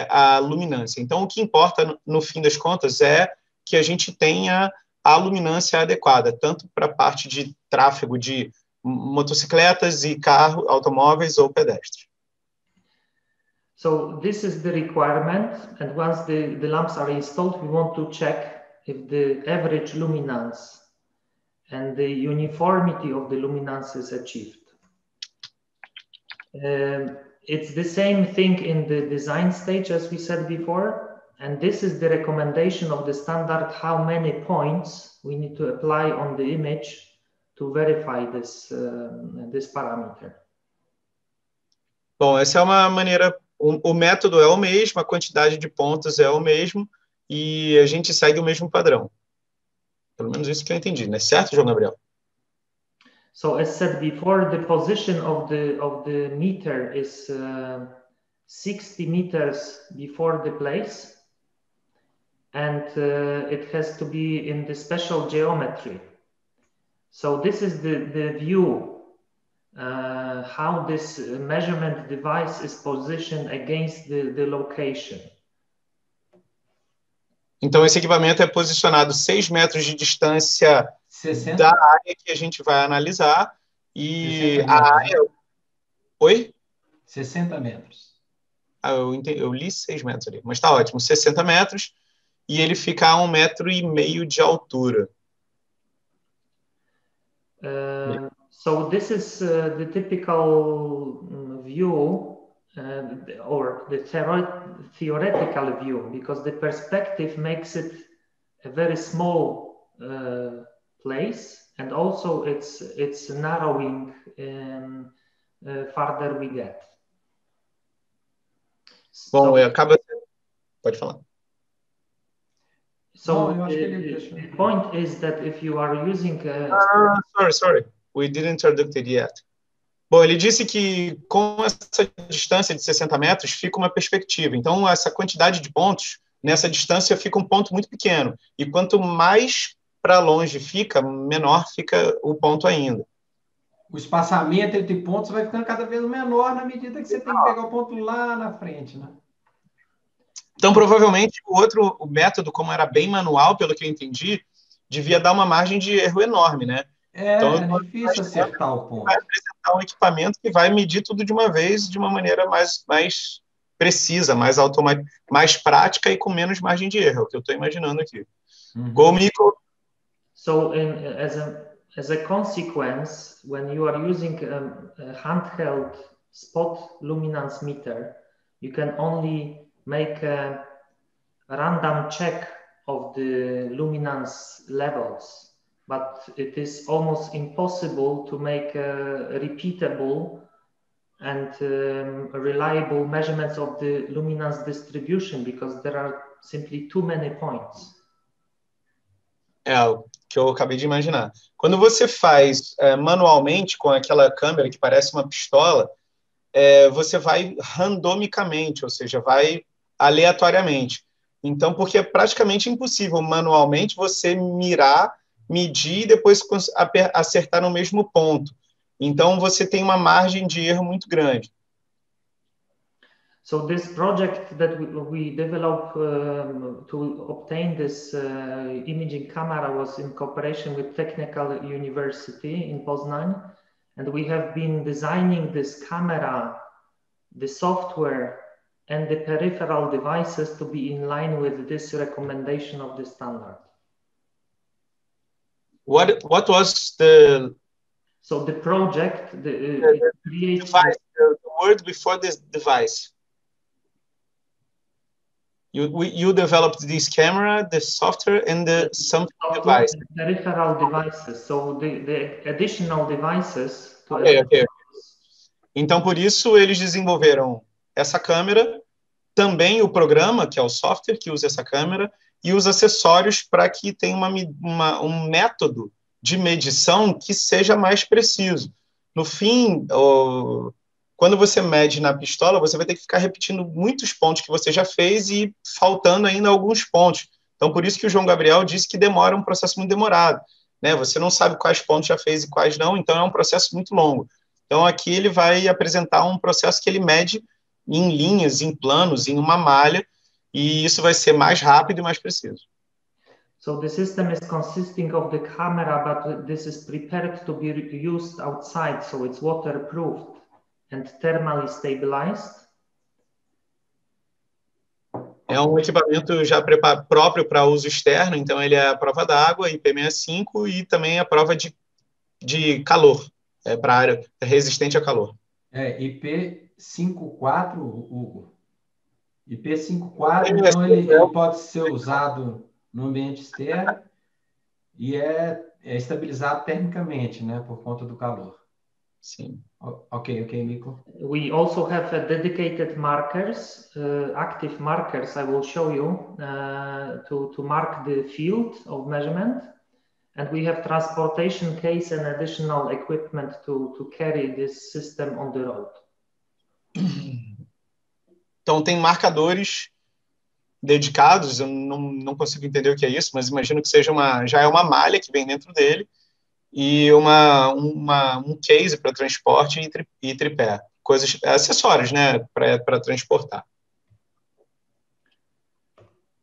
a luminância. Então, o que importa, no fim das contas, é que a gente tenha a luminância adequada, tanto para a parte de tráfego de motocicletas e carros, automóveis ou pedestres. So this is the requirement, and once the lamps are installed, we want to check if the average luminance and the uniformity of the luminance is achieved. It's the same thing in the design stage, as we said before, and this is the recommendation of the standard, how many points we need to apply on the image to verify this parameter. Bom, essa é uma maneira, o método é o mesmo, a quantidade de pontos é o mesmo, e a gente segue o mesmo padrão. Pelo menos isso que eu entendi, né? Certo, João Gabriel? So as said before, the position of the meter is 60 meters before the place, and it has to be in the special geometry. So this is the view how this measurement device is positioned against the location. Então, esse equipamento é posicionado 6 metros de distância 60, da área que a gente vai analisar e 60 a metros, área... né? Oi? 60 metros. Eu li 6 metros ali, mas tá ótimo, 60 metros, e ele fica a 1,5 metro de altura. So this is the typical view or the theoretical view, because the perspective makes it a very small place, and also it's narrowing farther we get. Bom, So, acaba... Pode falar. so Não, eu acho que ele deixou. the point is that if you are using Sorry. We didn't introduce it yet. Bom, ele disse que com essa distância de 60 metros fica uma perspectiva. Então, essa quantidade de pontos, nessa distância fica um ponto muito pequeno. E quanto mais para longe fica, menor fica o ponto ainda. O espaçamento entre pontos vai ficando cada vez menor na medida que você tem que pegar o ponto lá na frente, né? Então, provavelmente, o método, como era bem manual, pelo que eu entendi, devia dar uma margem de erro enorme, né? Então, É difícil acertar o ponto. Vai apresentar um equipamento que vai medir tudo de uma vez, de uma maneira mais precisa, mais prática e com menos margem de erro, é o que eu estou imaginando aqui. Go, Miko. So, as a consequence, when you are using a handheld spot luminance meter, you can only make a random check of the luminance levels, but it is almost impossible to make a repeatable and reliable measurements of the luminance distribution, because there are simply too many points. É o que eu acabei de imaginar. Quando você faz manualmente com aquela câmera que parece uma pistola, você vai randomicamente, ou seja, vai aleatoriamente. Então, porque é praticamente impossível manualmente você mirar, medir e depois acertar no mesmo ponto. Então, você tem uma margem de erro muito grande. So this project that we developed to obtain this imaging camera was in cooperation with Technical University in Poznań, and we have been designing this camera, the software, and the peripheral devices to be in line with this recommendation of the standard. What was the... So the project, it creates... Device, the word before this device. You developed this camera, the software, and the something device. Peripheral devices, so the additional devices. Okay. Então, por isso, eles desenvolveram essa câmera, também o programa, que é o software que usa essa câmera, e os acessórios para que tenha um método de medição que seja mais preciso. No fim, quando você mede na pistola, você vai ter que ficar repetindo muitos pontos que você já fez e faltando ainda alguns pontos. Então, por isso que o João Gabriel disse que demora um processo muito demorado, né? Você não sabe quais pontos já fez e quais não, então é um processo muito longo. Então, aqui ele vai apresentar um processo que ele mede em linhas, em planos, em uma malha, e isso vai ser mais rápido e mais preciso. So the system is consisting of the camera, but this is prepared to be used outside, so it's waterproofed and thermally stabilized. É um equipamento já próprio para uso externo, então ele é a prova d'água, IP65, e também a prova de calor, para área resistente a calor. IP54, Hugo. IP54, então ele pode ser usado no ambiente externo e é estabilizado termicamente, né, por conta do calor. Sim. Ok, Miko. We also have dedicated markers, active markers, I will show you, to mark the field of measurement. And we have transportation case and additional equipment to carry this system on the road. Então, tem marcadores dedicados, eu não consigo entender o que é isso, mas imagino que seja já é uma malha que vem dentro dele, e um case para transporte e tripé. Coisas, acessórios, né, para transportar.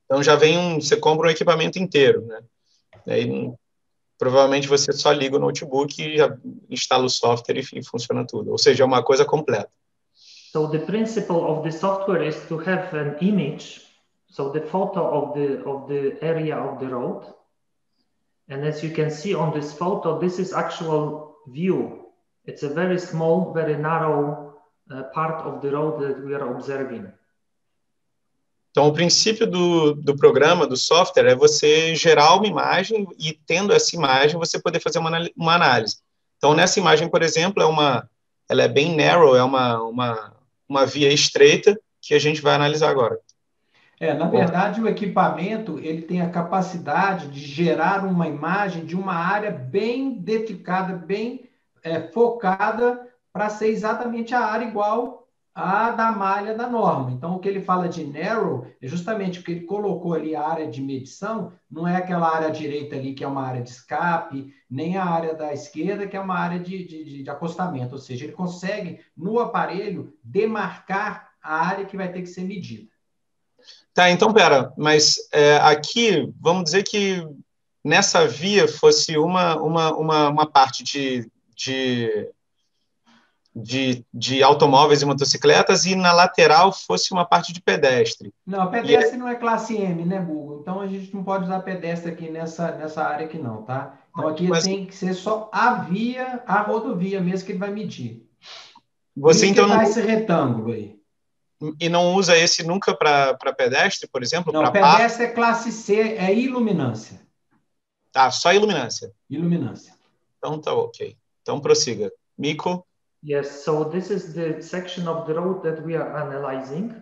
Então, já vem você compra um equipamento inteiro, né? Aí, provavelmente, você só liga o notebook e já instala o software e funciona tudo. Ou seja, é uma coisa completa. So the principle of the software is to have an image, so the photo of the area of the road. And as you can see on this photo, this is actual view. It's a very small, very narrow part of the road that we are observing. Então, o princípio do programa, do software, é você gerar uma imagem e, tendo essa imagem, você poder fazer uma análise. Então, nessa imagem, por exemplo, ela é bem narrow, é uma via estreita que a gente vai analisar agora. Na verdade, o equipamento ele tem a capacidade de gerar uma imagem de uma área bem dedicada, bem focada para ser exatamente a área igual à da malha da norma. Então, o que ele fala de narrow é justamente o que ele colocou ali, a área de medição, não é aquela área direita ali que é uma área de escape, nem a área da esquerda que é uma área de acostamento. Ou seja, ele consegue, no aparelho, demarcar a área que vai ter que ser medida. Tá, então, mas aqui, vamos dizer que nessa via fosse uma parte de automóveis e motocicletas e na lateral fosse uma parte de pedestre. Não, pedestre não é classe M, né, Google? Então a gente não pode usar pedestre aqui nessa área aqui não, tá? Então aqui tem que ser só a rodovia mesmo que ele vai medir. Você então não esse retângulo aí. E não usa esse nunca para pedestre, por exemplo? Não, pedestre é classe C, é iluminância. Tá, só iluminância. Iluminância. Então tá ok. Então prossiga. Mico? Yes, so this is the section of the road that we are analyzing.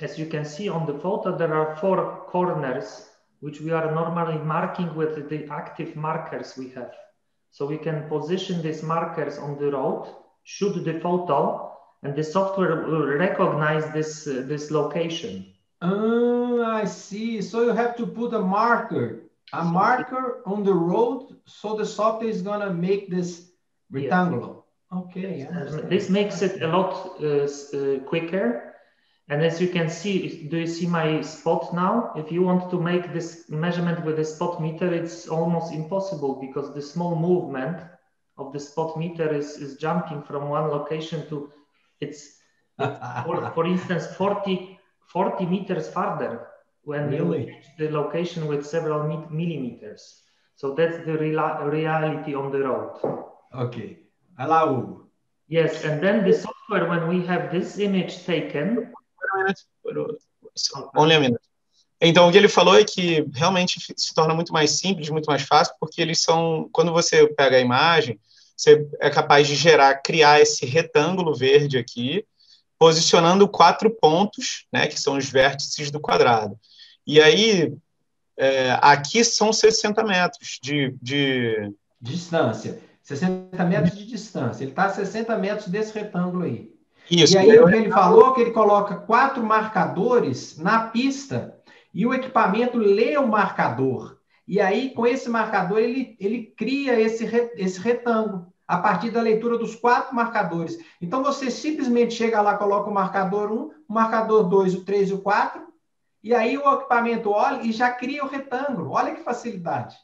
As you can see on the photo, there are 4 corners, which we are normally marking with the active markers we have. So we can position these markers on the road, shoot the photo, and the software will recognize this location. I see. So you have to put a marker on the road, so the software is going to make this rectangle. Yeah. Okay. This makes it a lot quicker. And as you can see, do you see my spot now? If you want to make this measurement with the spot meter, it's almost impossible because the small movement of the spot meter is jumping from one location to it's for instance 40 meters farther when you reach the location with several millimeters. So that's the reality on the road. Okay. Alá, Hugo. Yes, and then the software, when we have this image taken. Only a minute. Então, o que ele falou é que realmente se torna muito mais simples, muito mais fácil, porque eles são, quando você pega a imagem, você é capaz de criar esse retângulo verde aqui, posicionando 4 pontos, né, que são os vértices do quadrado. E aí, aqui são 60 metros de distância. 60 metros de distância. Ele está a 60 metros desse retângulo aí. Isso. E aí, o que ele falou é que ele coloca 4 marcadores na pista e o equipamento lê o marcador. E aí, com esse marcador, ele cria esse retângulo a partir da leitura dos 4 marcadores. Então, você simplesmente chega lá, coloca o marcador 1, o marcador 2, o 3 e o 4, e aí o equipamento olha e já cria o retângulo. Olha que facilidade.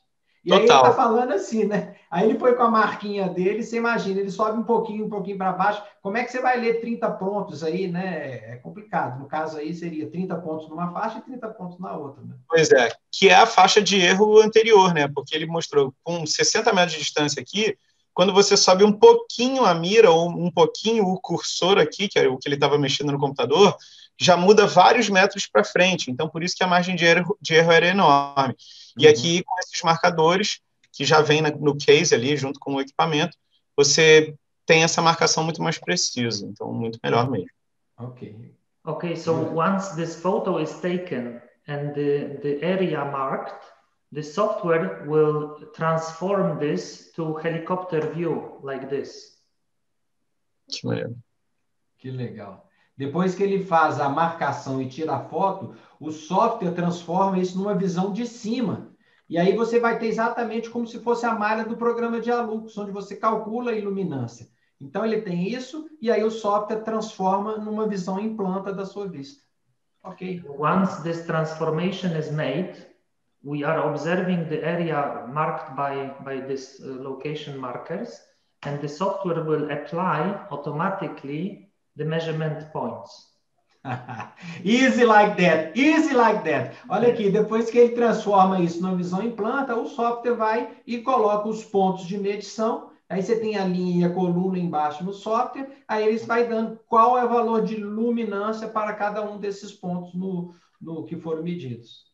E Total. Aí ele está falando assim, né? Aí ele foi com a marquinha dele, você imagina, ele sobe um pouquinho para baixo. Como é que você vai ler 30 pontos aí, né? É complicado. No caso aí, seria 30 pontos numa faixa e 30 pontos na outra, né? Pois é, que é a faixa de erro anterior, né? Porque ele mostrou com 60 metros de distância aqui, quando você sobe um pouquinho a mira ou um pouquinho o cursor aqui, que é o que ele estava mexendo no computador, já muda vários metros para frente. Então, por isso que a margem de erro era enorme. E aqui, com esses marcadores, que já vem no case ali, junto com o equipamento, você tem essa marcação muito mais precisa. Então, muito melhor mesmo. Okay, so once this photo is taken and the area marked, the software will transform this to helicopter view, like this. Que maneiro. Que legal. Depois que ele faz a marcação e tira a foto, o software transforma isso numa visão de cima. E aí você vai ter exatamente como se fosse a malha do programa de Alux, onde você calcula a iluminância. Então, ele tem isso, e aí o software transforma numa visão em planta da sua vista. Ok. Once this transformation is made, we are observing the area marked by this location markers, and the software will apply automatically the measurement points. Easy like that, easy like that. Olha aqui, depois que ele transforma isso numa visão em planta, o software vai e coloca os pontos de medição. Aí você tem a linha e a coluna embaixo no software, aí eles vai dando qual é o valor de luminância para cada um desses pontos no que foram medidos.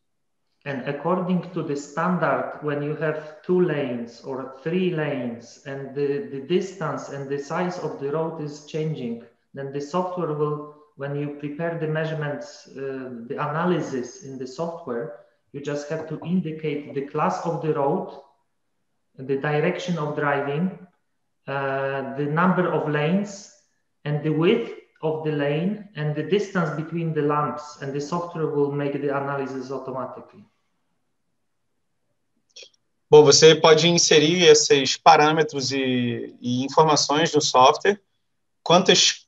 And according to the standard, when you have 2 lanes or 3 lanes and the distance and the size of the road is changing, then the software will, when you prepare the measurements, the analysis in the software, you just have to indicate the class of the road, the direction of driving, the number of lanes, and the width of the lane, and the distance between the lamps, and the software will make the analysis automatically. Bom, você pode inserir esses parâmetros e informações no software, quantas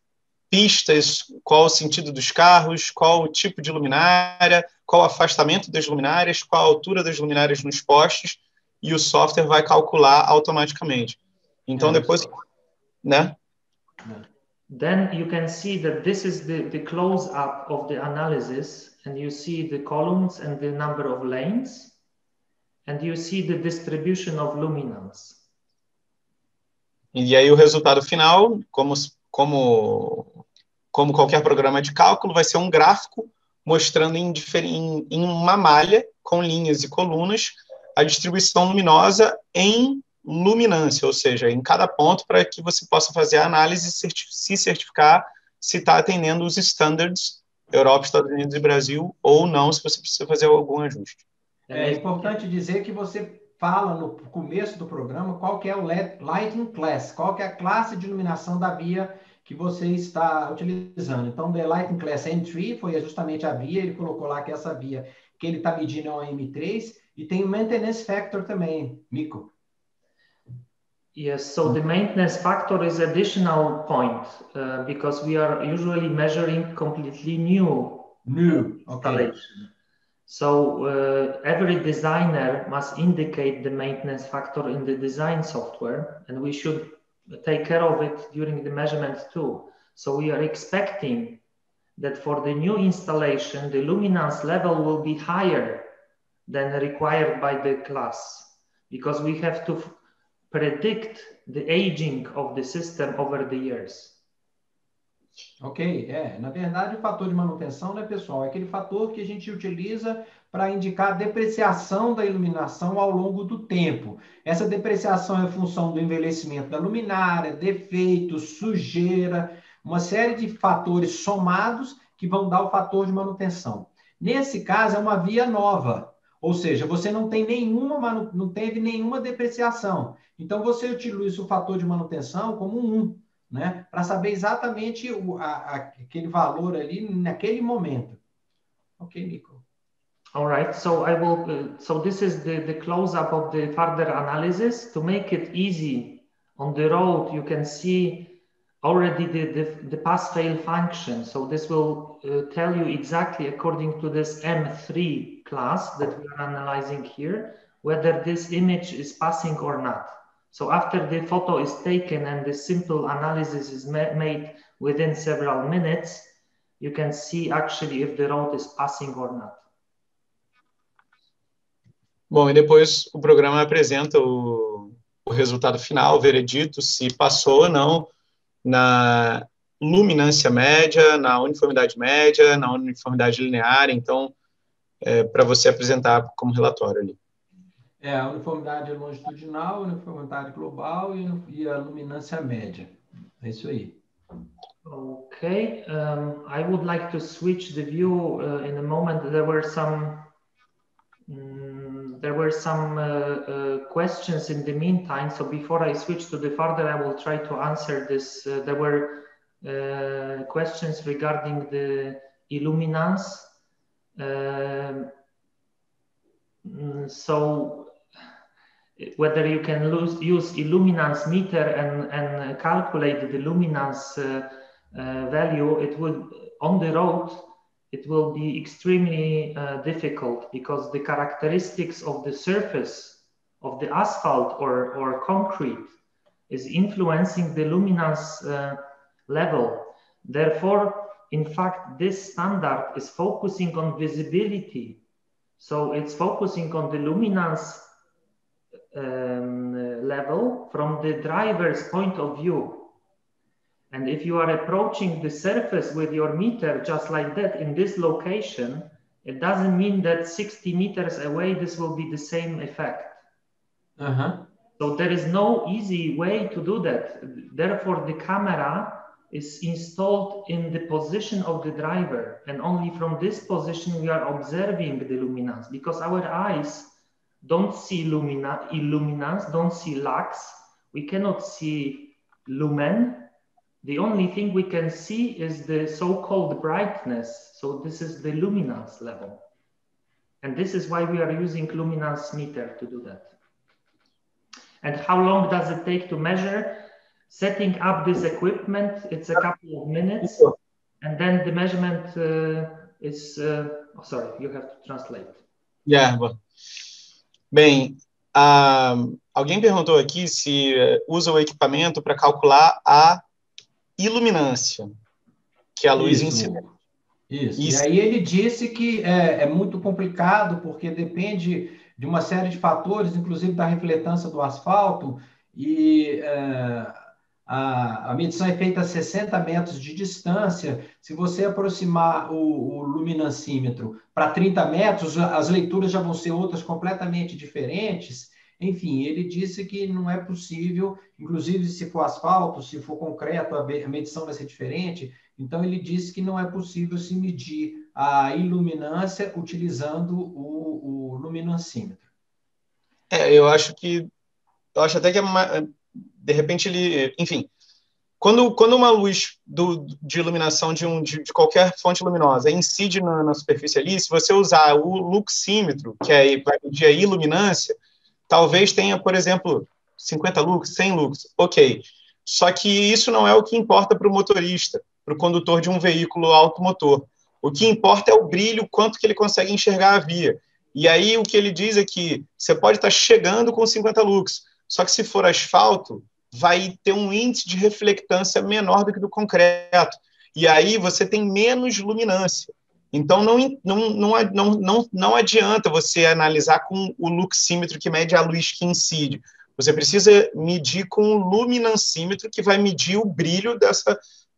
pistas, qual o sentido dos carros, qual o tipo de luminária, qual o afastamento das luminárias, qual a altura das luminárias nos postes, e o software vai calcular automaticamente. Então, depois, né? Then you can see that this is the close-up of the analysis, and you see the columns and the number of lanes, and you see the distribution of luminance. E aí o resultado final, como qualquer programa de cálculo, vai ser um gráfico mostrando em uma malha com linhas e colunas a distribuição luminosa em luminância, ou seja, em cada ponto, para que você possa fazer a análise e se certificar se está atendendo os standards Europa, Estados Unidos e Brasil, ou não, se você precisa fazer algum ajuste. É importante dizer que você fala no começo do programa qual que é o Lighting Class, qual que é a classe de iluminação da via que você está utilizando. Então, the Lighting Class N3 foi justamente a via, ele colocou lá que essa via que ele está medindo é uma M3, e tem o Maintenance Factor também, Mico. Yes, so the maintenance factor is additional point, because we are usually measuring completely new installation. Okay. So every designer must indicate the maintenance factor in the design software, and we should take care of it during the measurement too. So we are expecting that for the new installation, the luminance level will be higher than required by the class, because we have to predict the aging of the system over the years. Ok, na verdade o fator de manutenção, né, pessoal, é aquele fator que a gente utiliza para indicar a depreciação da iluminação ao longo do tempo. Essa depreciação é função do envelhecimento da luminária, defeitos, sujeira, uma série de fatores somados que vão dar o fator de manutenção. Nesse caso, é uma via nova, ou seja, você não teve nenhuma depreciação. Então, você utiliza o fator de manutenção como 1. Né? Para saber exatamente aquele valor ali naquele momento. Ok, Nico. All right, so I will. So this is the close-up of the further analysis. To make it easy on the road, you can see already the pass-fail function. So this will tell you exactly according to this M3 class that we are analyzing here, whether this image is passing or not. So after the photo is taken and the simple analysis is made within several minutes, you can see actually if the road is passing or not. Bom, e depois o programa apresenta o resultado final, o veredito, se passou ou não na luminância média, na uniformidade média, na uniformidade linear, então, para você apresentar como relatório ali. A uniformidade longitudinal, a uniformidade global e a luminância média. É isso aí. Okay, I would like to switch the view in a moment. There were some questions in the meantime. So before I switch to the further, I will try to answer this. There were questions regarding the illuminance. So whether you can use illuminance meter and calculate the luminance value, it will, on the road, it will be extremely difficult, because the characteristics of the surface of the asphalt or concrete is influencing the luminance level. Therefore, in fact, this standard is focusing on visibility. So it's focusing on the luminance level from the driver's point of view. And if you are approaching the surface with your meter just like that in this location, it doesn't mean that 60 meters away this will be the same effect. So there is no easy way to do that. Therefore, the camera is installed in the position of the driver, and only from this position we are observing the luminance, because our eyes don't see illuminance, don't see lux. We cannot see lumen. The only thing we can see is the so-called brightness. So this is the luminance level. And this is why we are using luminance meter to do that. And how long does it take to measure? Setting up this equipment, it's a couple of minutes. And then the measurement is... oh, sorry, you have to translate. Yeah, well. Bem, alguém perguntou aqui se usa o equipamento para calcular a iluminância, que é a luz incidente. Isso. E aí ele disse que é muito complicado, porque depende de uma série de fatores, inclusive da refletância do asfalto, e a medição é feita a 60 metros de distância. Se você aproximar o luminancímetro para 30 metros, as leituras já vão ser outras completamente diferentes. Enfim, ele disse que não é possível, inclusive se for asfalto, se for concreto, a medição vai ser diferente. Então, ele disse que não é possível se medir a iluminância utilizando o luminancímetro. Eu acho até que de repente ele, enfim, quando uma luz de iluminação de qualquer fonte luminosa incide na superfície ali, se você usar o luxímetro, que vai medir a iluminância, talvez tenha, por exemplo, 50 lux, 100 lux, ok. Só que isso não é o que importa para o motorista, para o condutor de um veículo automotor. O que importa é o brilho, quanto que ele consegue enxergar a via. E aí o que ele diz é que você pode estar chegando com 50 lux, só que se for asfalto, vai ter um índice de reflectância menor do que do concreto. E aí você tem menos luminância. Então, não adianta você analisar com o luxímetro, que mede a luz que incide. Você precisa medir com o luminancímetro, que vai medir o brilho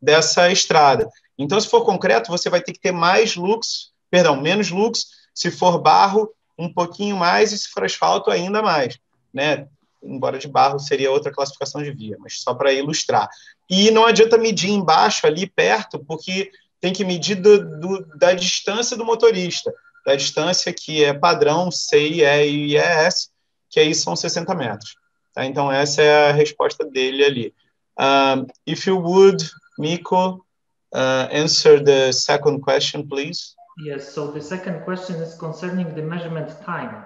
dessa estrada. Então, se for concreto, você vai ter que ter menos lux. Se for barro, um pouquinho mais, e se for asfalto, ainda mais, né? Embora de barro seria outra classificação de via, mas só para ilustrar. E não adianta medir embaixo, ali perto, porque tem que medir da distância do motorista, da distância que é padrão CIE e IES, que aí são 60 metros. Tá? Então, essa é a resposta dele ali. If you would, Miko, answer the second question, please. Yes, so the second question is concerning the measurement time.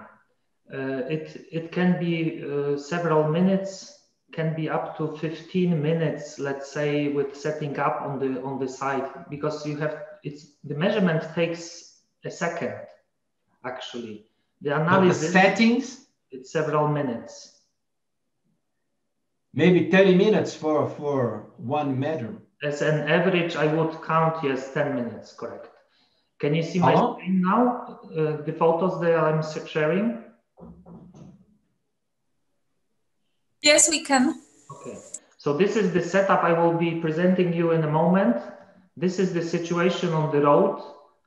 It can be several minutes, can be up to 15 minutes, let's say, with setting up on the site, because the measurement takes a second, actually. The analysis, but the settings, it's several minutes. Maybe 30 minutes for one measure. As an average, I would count, yes, 10 minutes, correct. Can you see my screen now? The photos that I'm sharing? Yes, we can. Okay, so this is the setup I will be presenting you in a moment. This is the situation on the road.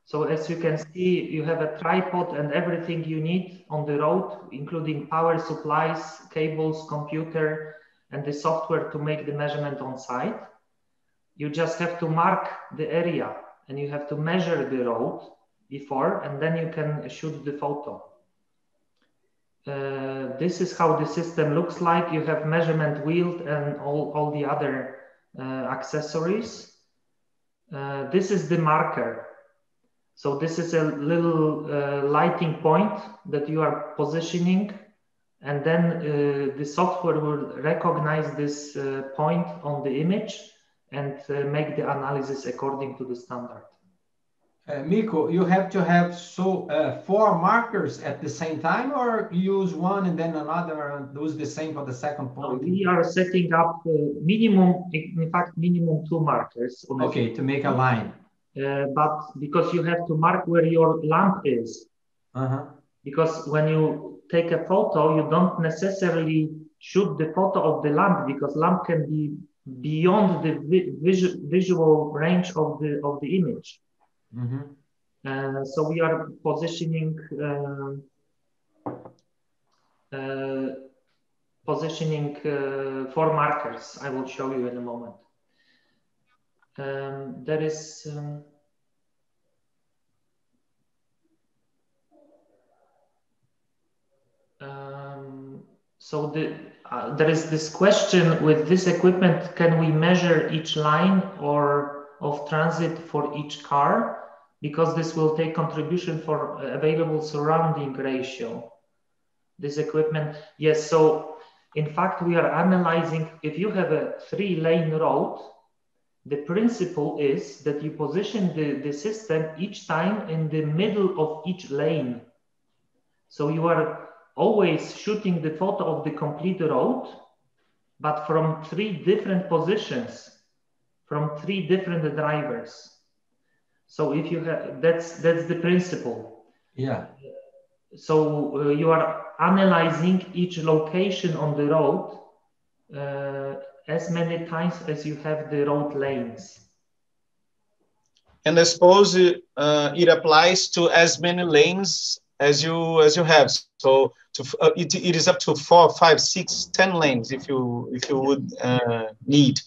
So as you can see, you have a tripod and everything you need on the road, including power supplies, cables, computer, and the software to make the measurement on site. You just have to mark the area and you have to measure the road before, and then you can shoot the photo. This is how the system looks like. You have measurement wheel and all the other accessories. This is the marker. So this is a little lighting point that you are positioning, and then the software will recognize this point on the image and make the analysis according to the standard. Mikko, you have to have 4 markers at the same time, or use one and then another and use the same for the second point? We are setting up minimum 2 markers. Okay, to make a line. But because you have to mark where your lamp is. Because when you take a photo, you don't necessarily shoot the photo of the lamp, because lamp can be beyond the visual range of the image. So we are positioning 4 markers. I will show you in a moment. There is so there is this question with this equipment: can we measure each line of transit for each car? Because this will take contribution for available surrounding ratio. This equipment, yes. So in fact, we are analyzing, if you have a 3-lane road, the principle is that you position the system each time in the middle of each lane. So you are always shooting the photo of the complete road, but from 3 different positions, from 3 different drivers. So if you have, that's the principle. Yeah. So you are analyzing each location on the road as many times as you have the road lanes. And I suppose it applies to as many lanes as you have. So it is up to 4, 5, 6, 10 lanes if you would need.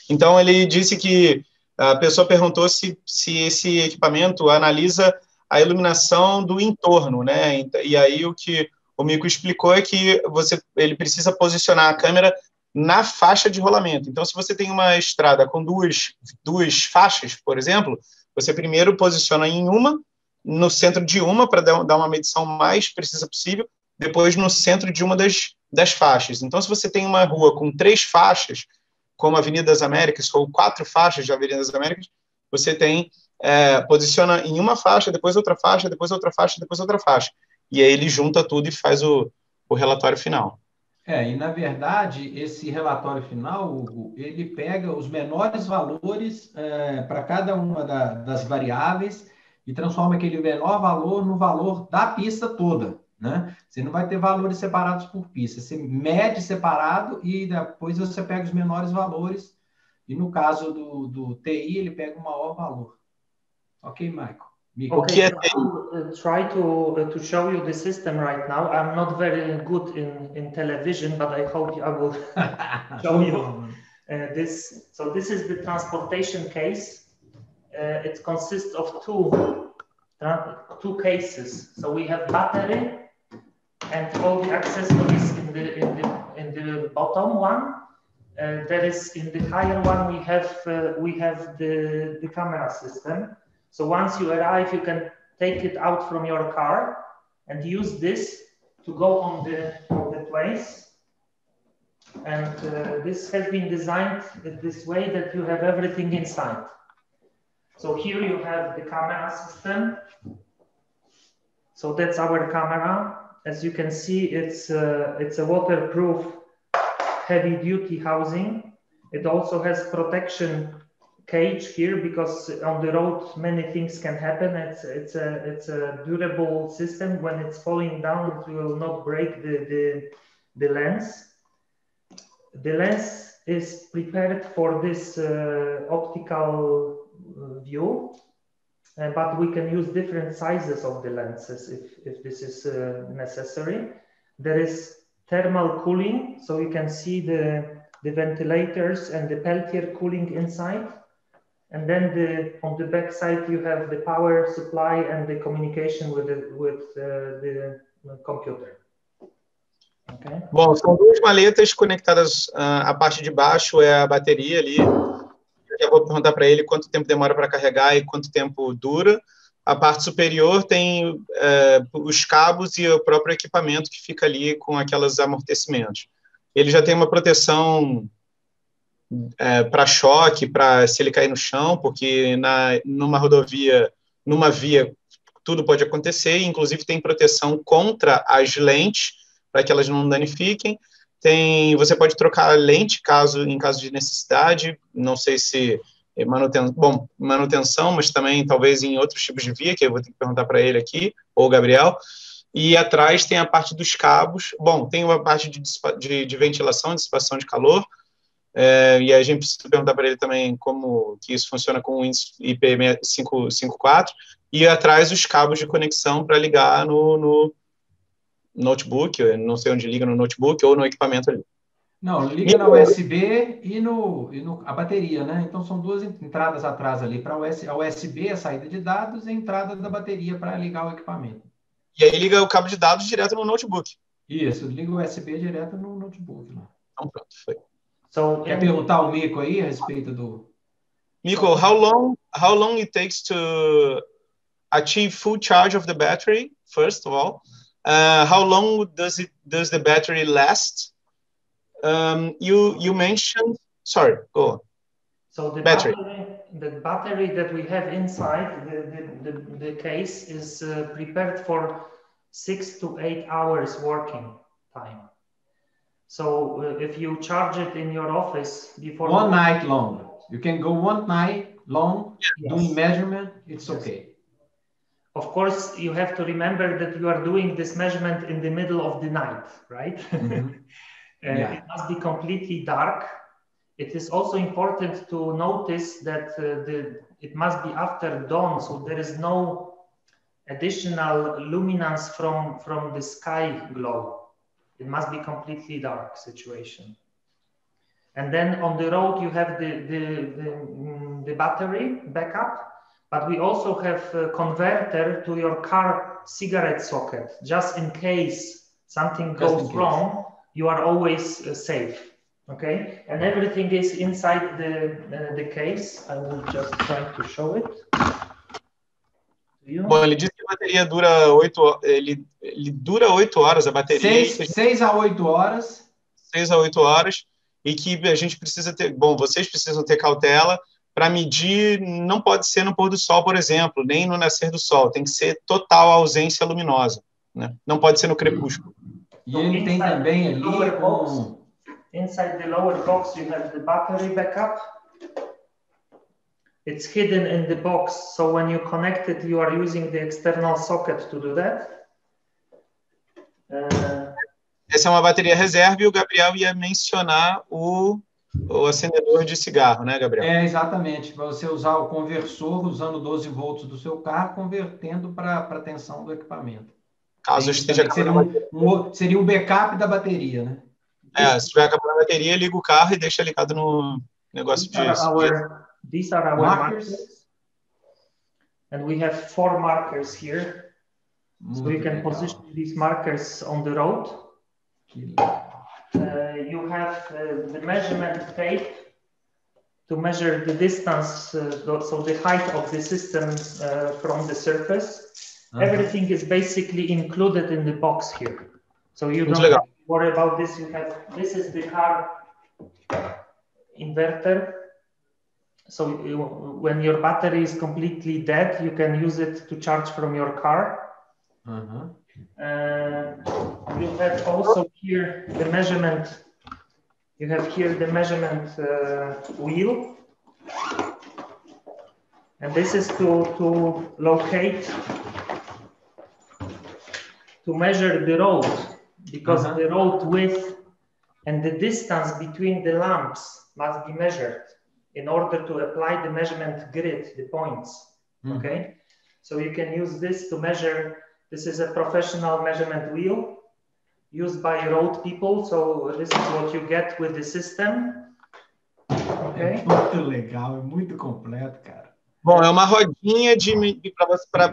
Então ele disse que a pessoa perguntou se esse equipamento analisa a iluminação do entorno, né? E aí o que o Mikko explicou é que ele precisa posicionar a câmera na faixa de rolamento. Então, se você tem uma estrada com duas faixas, por exemplo, você primeiro posiciona no centro de uma, para dar uma medição mais precisa possível, depois no centro de uma das faixas. Então, se você tem uma rua com 3 faixas, como a Avenida das Américas, ou 4 faixas de Avenida das Américas, você posiciona em uma faixa, depois outra faixa, depois outra faixa, depois outra faixa. E aí ele junta tudo e faz o relatório final. E na verdade, esse relatório final, Hugo, ele pega os menores valores para cada uma das variáveis e transforma aquele menor valor no valor da pista toda, né? Você não vai ter valores separados por pista, você mede separado e depois você pega os menores valores, e no caso do TI, ele pega o maior valor. Ok, Michael? Okay, so I will try to show you the system right now. I'm not very good in television, but I hope I will show you this. So this is the transportation case. It consists of two cases. So we have battery and all the accessories in the bottom one. There is in the higher one we have the camera system. So once you arrive, you can take it out from your car and use this to go on the place. And this has been designed this way that you have everything inside. So here you have the camera system. So that's our camera. As you can see, it's a waterproof, heavy-duty housing. It also has protection cage here, because on the road many things can happen. It's a durable system. When it's falling down, it will not break the lens. The lens is prepared for this optical view, but we can use different sizes of the lenses if this is necessary. There is thermal cooling, so you can see the ventilators and the Peltier cooling inside. And then on the back side, you have the power supply and the communication with the computer. Okay. Bom, são 2 maletas conectadas. A parte de baixo é a bateria ali. Eu já vou perguntar para ele quanto tempo demora para carregar e quanto tempo dura. a parte superior tem os cabos e o próprio equipamento que fica ali com aqueles amortecimentos. Ele já tem uma proteção para choque, para se ele cair no chão, porque numa rodovia, numa via, tudo pode acontecer, inclusive tem proteção contra as lentes, para que elas não danifiquem. Você pode trocar a lente em caso de necessidade, não sei se manutenção, mas também talvez em outros tipos de via, que eu vou ter que perguntar para ele aqui, ou o Gabriel. E atrás tem a parte dos cabos. Bom, tem uma parte de ventilação, dissipação de calor, e a gente precisa perguntar para ele também como que isso funciona com o IP554, e atrás os cabos de conexão para ligar no notebook, eu não sei onde liga no notebook, ou no equipamento ali. Não, liga na USB e a bateria, né? Então, são duas entradas atrás ali. Para a USB, a saída de dados, e a entrada da bateria para ligar o equipamento. E aí liga o cabo de dados direto no notebook. Isso, liga o USB direto no notebook. Né? Então, pronto, foi. Quer perguntar ao Mico aí a respeito do... Mico, how long it takes to achieve full charge of the battery, first of all? How long does the battery last? You mentioned, sorry, go on. So the battery that we have inside the case is prepared for 6 to 8 hours working time. So if you charge it in your office before... One night long. You can go one night long, yes. Doing measurement, it's okay. Of course, you have to remember that you are doing this measurement in the middle of the night, right? Mm-hmm. Yeah. It must be completely dark. It is also important to notice that it must be after dawn, so there is no additional luminance from the sky glow. It must be completely dark situation. And then on the road you have the battery backup, but we also have a converter to your car cigarette socket, just in case something goes wrong. You are always safe, okay? And everything is inside the case. I will just try to show it. Bom, ele disse que a bateria dura 8 horas, a bateria. 6 a 8 horas. 6 a 8 horas, e que a gente precisa ter, vocês precisam ter cautela para medir, não pode ser no pôr do sol, por exemplo, nem no nascer do sol, tem que ser total ausência luminosa, né? Não pode ser no crepúsculo. E ele tem também ali inside the lower box you have the battery backup. It's hidden in the box, so when you connect it, you are using the external socket to do that. Essa é uma bateria reserva, e o Gabriel ia mencionar o acendedor de cigarro, né, Gabriel? Exatamente. Para você usar o conversor usando 12 volts do seu carro, convertendo para a tensão do equipamento. Caso esteja seria um backup da bateria, né? Se tiver acabando a bateria, liga o carro e deixa ligado no negócio These are our markers. And we have 4 markers here. So you can position these markers on the road. You have the measurement tape to measure the distance, so the height of the system from the surface. Everything is basically included in the box here. So you don't have to worry about this. This is the car inverter. So when your battery is completely dead, you can use it to charge from your car. You have also here the measurement. You have here the measurement wheel. And this is to locate, to measure the road, because the road width and the distance between the lamps must be measured in order to apply the measurement grid, the points, okay? So you can use this to measure. This is a professional measurement wheel used by road people, so this is what you get with the system. Okay? É muito legal, é muito completo, cara. Bom, é uma rodinha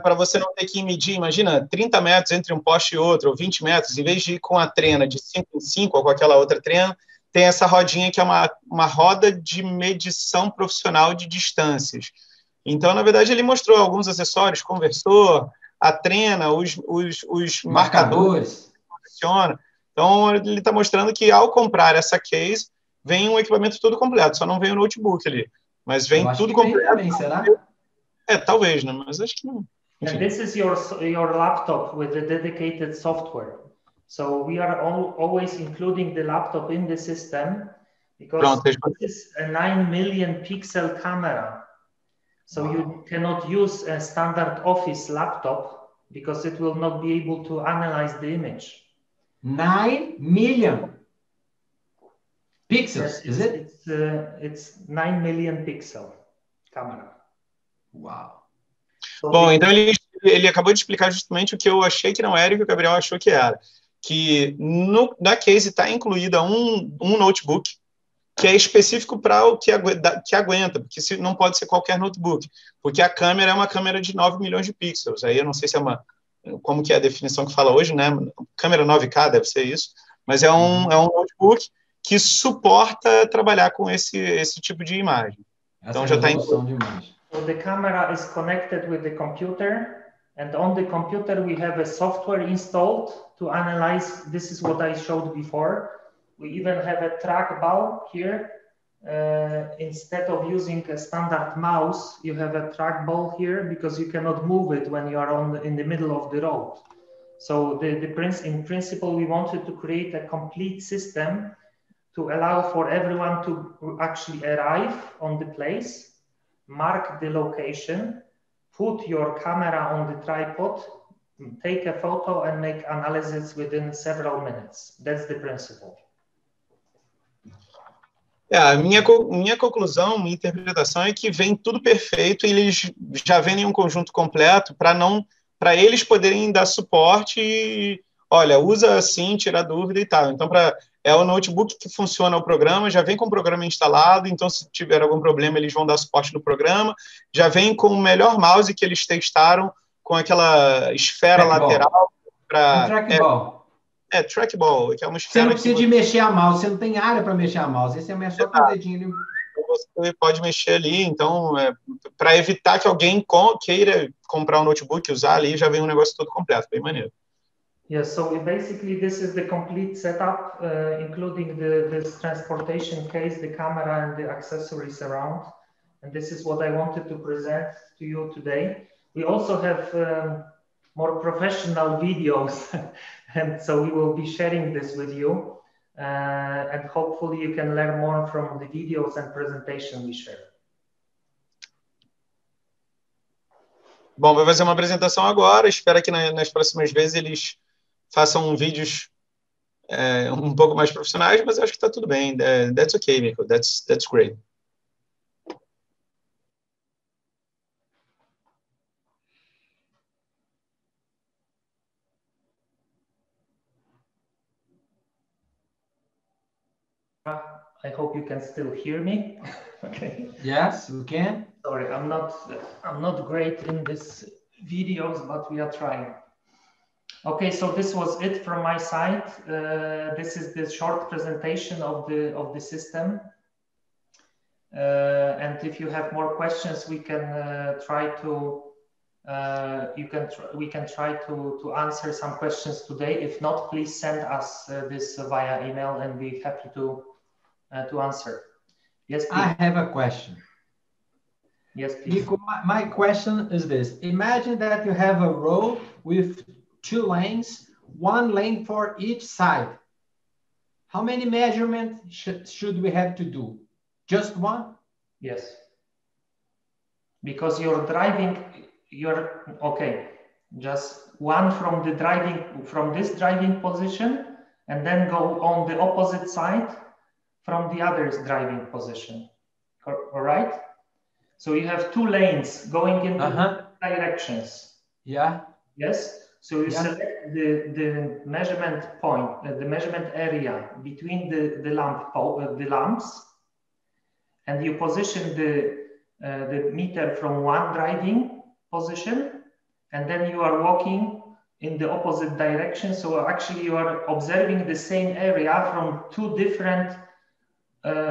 para você não ter que medir, imagina, 30 metros entre um poste e outro, ou 20 metros, em vez de ir com a trena de 5 em 5, ou com aquela outra trena, tem essa rodinha que é uma roda de medição profissional de distâncias. Então, na verdade, ele mostrou alguns acessórios, conversor, a trena, os marcadores, funciona. Então, ele está mostrando que ao comprar essa case, vem um equipamento todo completo, só não vem o notebook ali, mas vem tudo completo. Também, será? Talvez, né? Mas acho que não. Enfim. And this is your laptop with the dedicated software. So we are always including the laptop in the system because this is a 9 million pixel camera. So you cannot use a standard office laptop because it will not be able to analyze the image. 9 million pixels, yes, is it? It's 9 million pixel camera. Uau. So bom, então ele acabou de explicar justamente o que eu achei que não era e o que o Gabriel achou que era. Que na case está incluída um notebook que é específico para o que aguenta, porque não pode ser qualquer notebook, porque a câmera é uma câmera de 9 milhões de pixels. Aí eu não sei se como que é a definição que fala hoje, né? Câmera 9K deve ser isso, mas é um notebook que suporta trabalhar com esse tipo de imagem. Então já está incluído. De imagem. So the camera is connected with the computer, and on the computer we have a software installed to analyze. This is what I showed before. We even have a trackball here. Instead of using a standard mouse, you have a trackball here because you cannot move it when you are in the middle of the road. So in principle, we wanted to create a complete system to allow for everyone to actually arrive on the place, mark the location, put your camera on the tripod, take a photo and make analysis within several minutes. That's the principle. A minha conclusão, minha interpretação é que vem tudo perfeito e eles já vêm em um conjunto completo para eles poderem dar suporte e, olha, usa assim, tira dúvida e tal. Então, é o notebook que funciona o programa, já vem com o programa instalado, então se tiver algum problema eles vão dar suporte no programa, já vem com o melhor mouse que eles testaram, com aquela esfera lateral. Trackball. Trackball, que é uma esfera. Você não precisa de mexer a mouse, você não tem área para mexer a mouse, esse é só com o dedinho. Você pode mexer ali, então, para evitar que alguém queira comprar um notebook e usar ali, já vem um negócio todo completo, bem maneiro. Yeah, so basically this is the complete setup, including this transportation case, the camera and the accessories around. And this is what I wanted to present to you today. We also have more professional videos, and so we will be sharing this with you. And hopefully you can learn more from the videos and presentation we share. Bom, vai fazer uma apresentação agora. Espero que nas próximas vezes eles façam vídeos um pouco mais profissionais, mas eu acho que está tudo bem. That's okay, Michael. That's great. I hope you can still hear me. Okay. Yes, we can. Sorry, I'm not great in this videos, but we are trying. Okay, so this was it from my side. This is the short presentation of the system. And if you have more questions, we can try to we can try to answer some questions today. If not, please send us this via email, and we're happy to answer. Yes, please. I have a question. Yes, please. Nico, my question is this. Imagine that you have a road with 2 lanes, 1 lane for each side. How many measurements should we have to do? Just 1? Yes. Because you're okay. Just 1 from this driving position, and then go on the opposite side from the other's driving position. All right? So you have 2 lanes going in directions. Yeah. Yes. So you select the measurement point, the measurement area between the lamps, and you position the meter from 1 driving position, and then you are walking in the opposite direction. So actually you are observing the same area from 2 different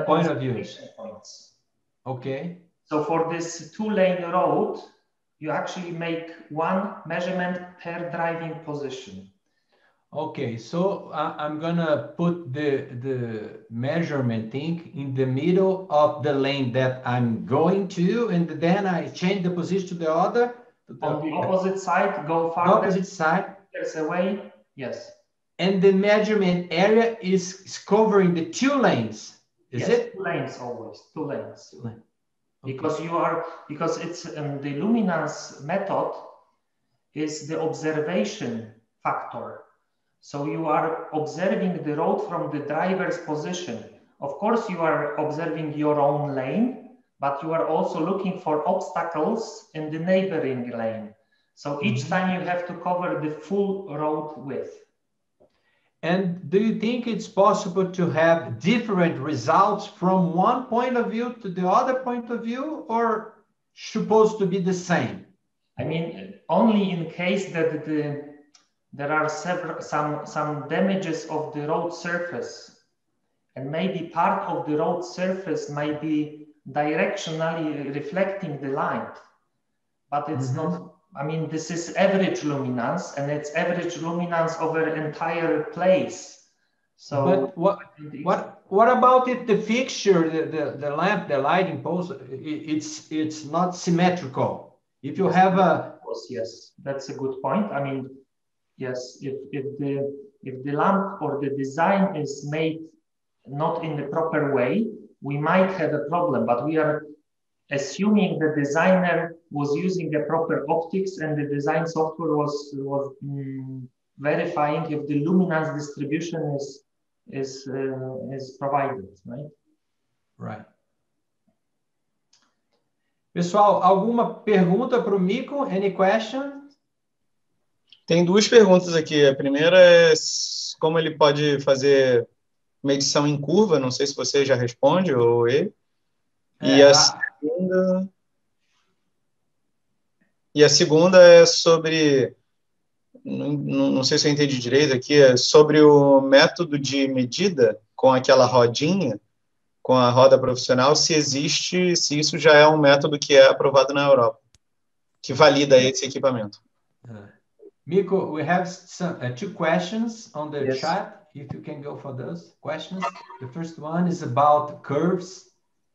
point of views. Points. Okay. So for this 2-lane road, you actually make one measurement per driving position. Okay, so I'm gonna put the measurement thing in the middle of the lane that I'm going to, and then I change the position to the other. On the opposite side, go farther. The opposite side. Meters away, yes. And the measurement area is covering the 2 lanes. Is it? 2 lanes always, 2 lanes. 2 lanes. Okay. Because it's the luminance method is the observation factor. So you are observing the road from the driver's position. Of course, you are observing your own lane, but you are also looking for obstacles in the neighboring lane. So each time you have to cover the full road width. And do you think it's possible to have different results from one point of view to the other point of view, or supposed to be the same? I mean, only in case that there are some damages of the road surface, and maybe part of the road surface might be directionally reflecting the light, but it's not. I mean, this is average luminance, and it's average luminance over entire place. So, but what about if the fixture, the lamp, the lighting post, it's not symmetrical? If you have a yes, that's a good point. I mean, yes, if the lamp or the design is made not in the proper way, we might have a problem. But we are assuming the designer was using the proper optics, and the design software was verifying if the luminance distribution is provided, right? Right. Pessoal, alguma pergunta para o Mico? Any question? Tem 2 perguntas aqui. A primeira é como ele pode fazer medição em curva. Não sei se você já responde ou ele. E a segunda é sobre, não sei se eu entendi direito aqui, é sobre o método de medida com aquela rodinha, com a roda profissional, se existe, se isso já é um método que é aprovado na Europa, que valida esse equipamento. Mico, we have 2 questions on the chat, if you can go for those questions. The first one is about curves.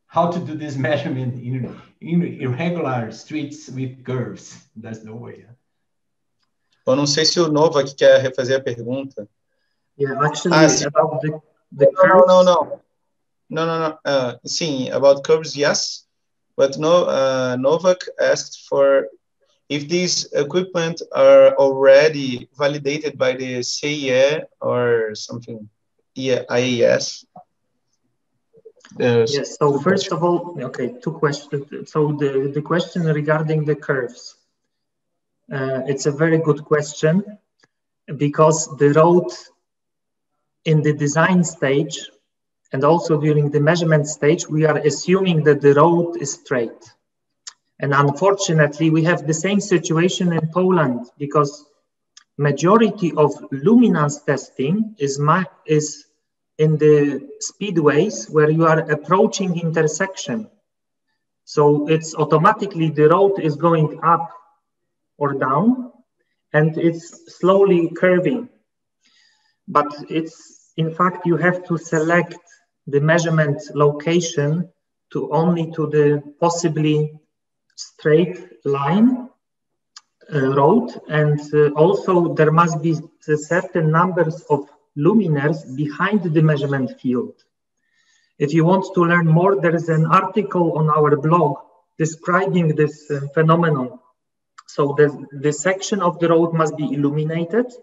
How to do this measurement in irregular streets with curves? That's no way. Eu não sei se o Novak quer refazer a pergunta. Yeah, actually, about the curves. No. Sim, about curves, yes. But Novak asked for if these equipment are already validated by the CIE or something, IAS. Yes, so first of all, okay, 2 questions. So the question regarding the curves, it's a very good question, because the road in the design stage and also during the measurement stage, we are assuming that the road is straight. And unfortunately, we have the same situation in Poland, because majority of luminance testing is in the speedways where you are approaching intersection. So it's automatically the road is going up or down, and it's slowly curving. But it's, in fact, you have to select the measurement location only to the possibly straight line road, and also there must be a certain numbers of luminaires behind the measurement field. If you want to learn more, there is an article on our blog describing this phenomenon. So the section of the road must be illuminated,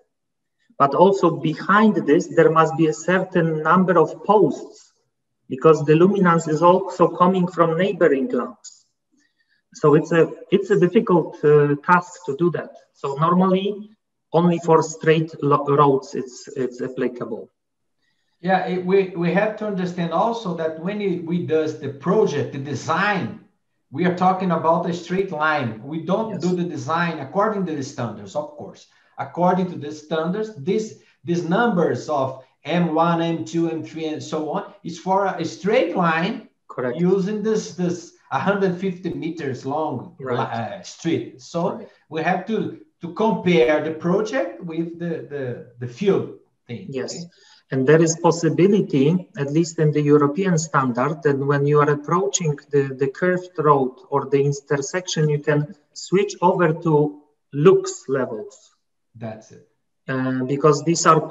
but also behind this, there must be a certain number of posts, because the luminance is also coming from neighboring lamps. So it's a difficult task to do that. So normally, only for straight roads, it's applicable. Yeah, we have to understand also that when we do the project, the design, we are talking about a straight line. We don't do the design according to the standards, of course. According to the standards, these numbers of M1, M2, M3, and so on is for a straight line. Correct. Using this 150 meters long street. So we have to compare the project with the field thing. Yes. Okay? And there is possibility, at least in the European standard, that when you are approaching the curved road or the intersection, you can switch over to lux levels. That's it. Because these are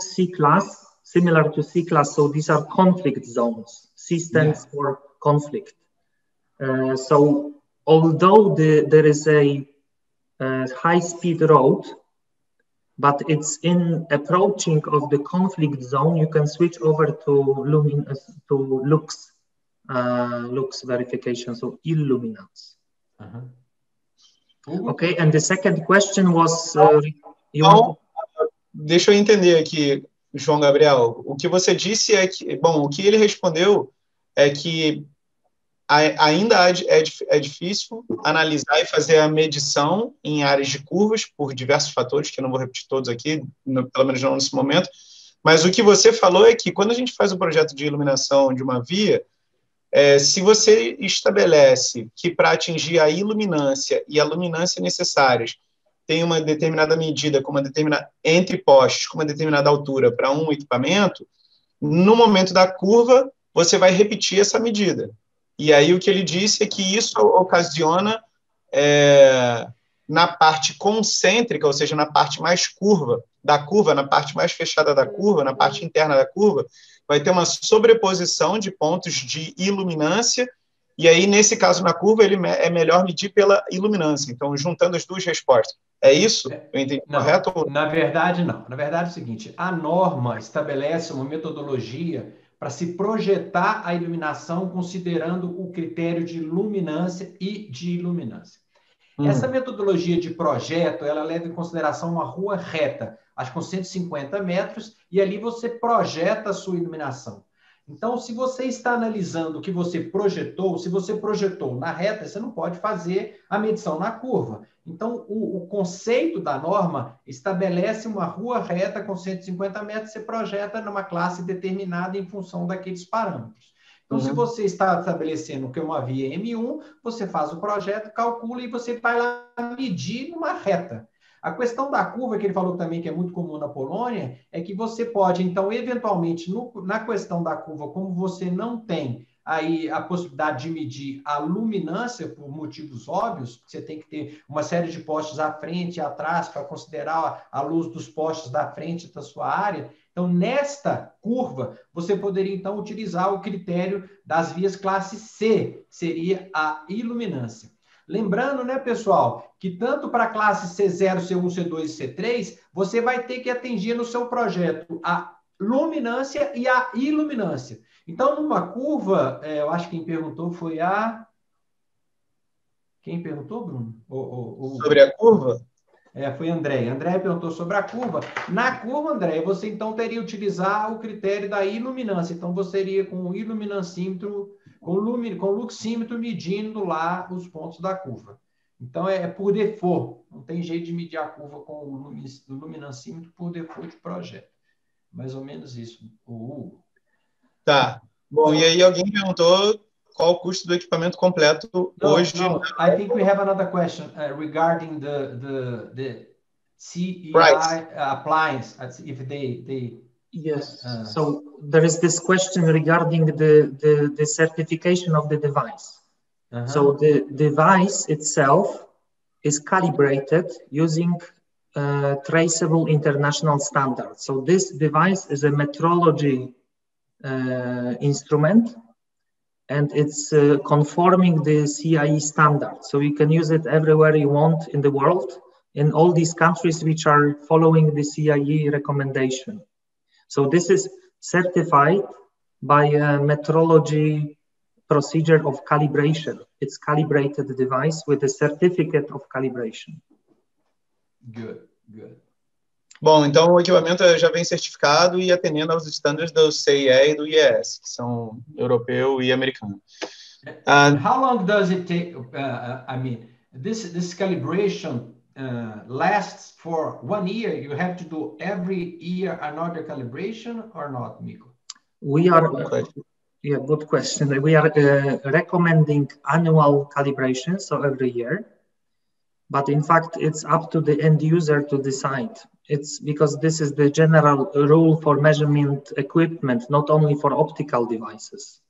C-class, similar to C-class, so these are conflict zones. C stands for conflict. So although there is a high-speed road, but it's in approaching of the conflict zone, you can switch over to lux verification, so illuminance. Okay, and the second question was... Deixa eu entender aqui, João Gabriel. O que você disse é que... Bom, o que ele respondeu é que ainda é difícil analisar e fazer a medição em áreas de curvas por diversos fatores, que eu não vou repetir todos aqui, pelo menos não nesse momento, mas o que você falou é que quando a gente faz um projeto de iluminação de uma via, se você estabelece que para atingir a iluminância e a luminância necessárias tem uma determinada medida, entre postes, com uma determinada altura para um equipamento, no momento da curva, você vai repetir essa medida. E aí o que ele disse é que isso ocasiona, na parte concêntrica, ou seja, na parte mais curva da curva, na parte mais fechada da curva, na parte interna da curva, vai ter uma sobreposição de pontos de iluminância, e aí, nesse caso, na curva, ele é melhor medir pela iluminância. Então, juntando as duas respostas. É isso? Eu entendi correto? Na verdade, não. Na verdade, é o seguinte, a norma estabelece uma metodologia para se projetar a iluminação considerando o critério de luminância e de iluminância. Essa metodologia de projeto, ela leva em consideração uma rua reta, acho que com 150 metros, e ali você projeta a sua iluminação. Então, se você está analisando o que você projetou, se você projetou na reta, você não pode fazer a medição na curva. Então, o conceito da norma estabelece uma rua reta com 150 metros, você projeta numa classe determinada em função daqueles parâmetros. Então, se você está estabelecendo que é uma via M1, você faz o projeto, calcula e você vai lá medir numa reta. A questão da curva, que ele falou também que é muito comum na Polônia, é que você pode, então, eventualmente, na questão da curva, como você não tem aí a possibilidade de medir a luminância por motivos óbvios, você tem que ter uma série de postes à frente e atrás para considerar a luz dos postes da frente da sua área. Então, nesta curva, você poderia, então, utilizar o critério das vias classe C, que seria a iluminância. Lembrando, né, pessoal, que tanto para a classe C0, C1, C2 e C3, você vai ter que atingir no seu projeto a luminância e a iluminância. Então, numa curva, eu acho que quem perguntou foi a... Quem perguntou, Bruno? Sobre a curva? Foi André. André perguntou sobre a curva. Na curva, André, você então teria que utilizar o critério da iluminância. Então, você iria com o iluminancímetro, com o luxímetro medindo lá os pontos da curva. Então, é por default. Não tem jeito de medir a curva com o luminancímetro por default de projeto. Mais ou menos isso. Tá. Bom, e aí alguém perguntou qual o custo do equipamento completo hoje. No, I think we have another question regarding the CEI appliance, if they Yes. So there is this question regarding the certification of the device. So the device itself is calibrated using traceable international standards. So this device is a metrology instrument, and it's conforming the CIE standard. So you can use it everywhere you want in the world, in all these countries which are following the CIE recommendation. So this is certified by a metrology procedure of calibration. It's calibrated device with a certificate of calibration. Good, good. Bom, então o equipamento já vem certificado e atendendo aos estándares do CIE e do IES, que são europeu e americano. How long does it take? I mean, this calibration lasts for 1 year. You have to do every year another calibration or not, Miko? Yeah, good question. We are recommending annual calibration, so every year. But in fact, it's up to the end user to decide. It's because this is the general rule for measurement equipment, not only for optical devices.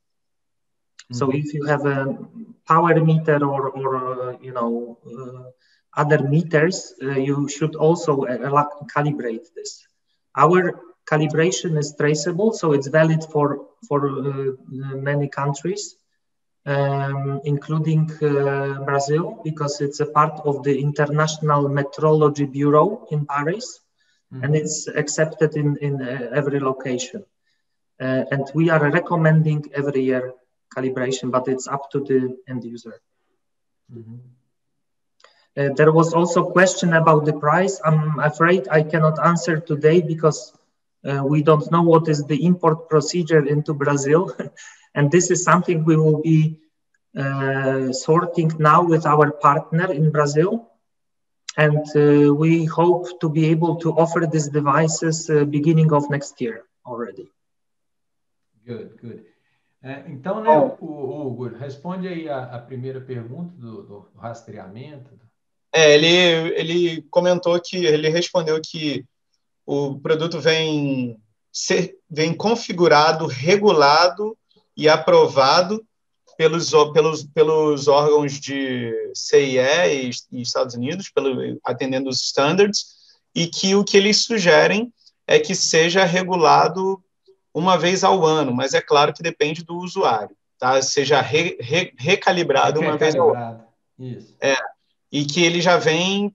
So if you have a power meter or other meters, you should also calibrate this. Our calibration is traceable, so it's valid for many countries, including Brazil, because it's a part of the International Metrology Bureau in Paris, and it's accepted in every location. And we are recommending every year calibration, but it's up to the end user. There was also a question about the price. I'm afraid I cannot answer today because we don't know what is the import procedure into Brazil. And this is something we will be sorting now with our partner in Brazil. And we hope to be able to offer these devices beginning of next year already. Good, good. Então, né, Hugo, responde aí a primeira pergunta do rastreamento. Ele comentou que, ele respondeu que o produto vem configurado, regulado e aprovado pelos órgãos de CIE e Estados Unidos, atendendo os standards, e que o que eles sugerem é que seja regulado uma vez ao ano, mas é claro que depende do usuário, tá? Seja recalibrado uma vez ao ano. Isso. E que ele já vem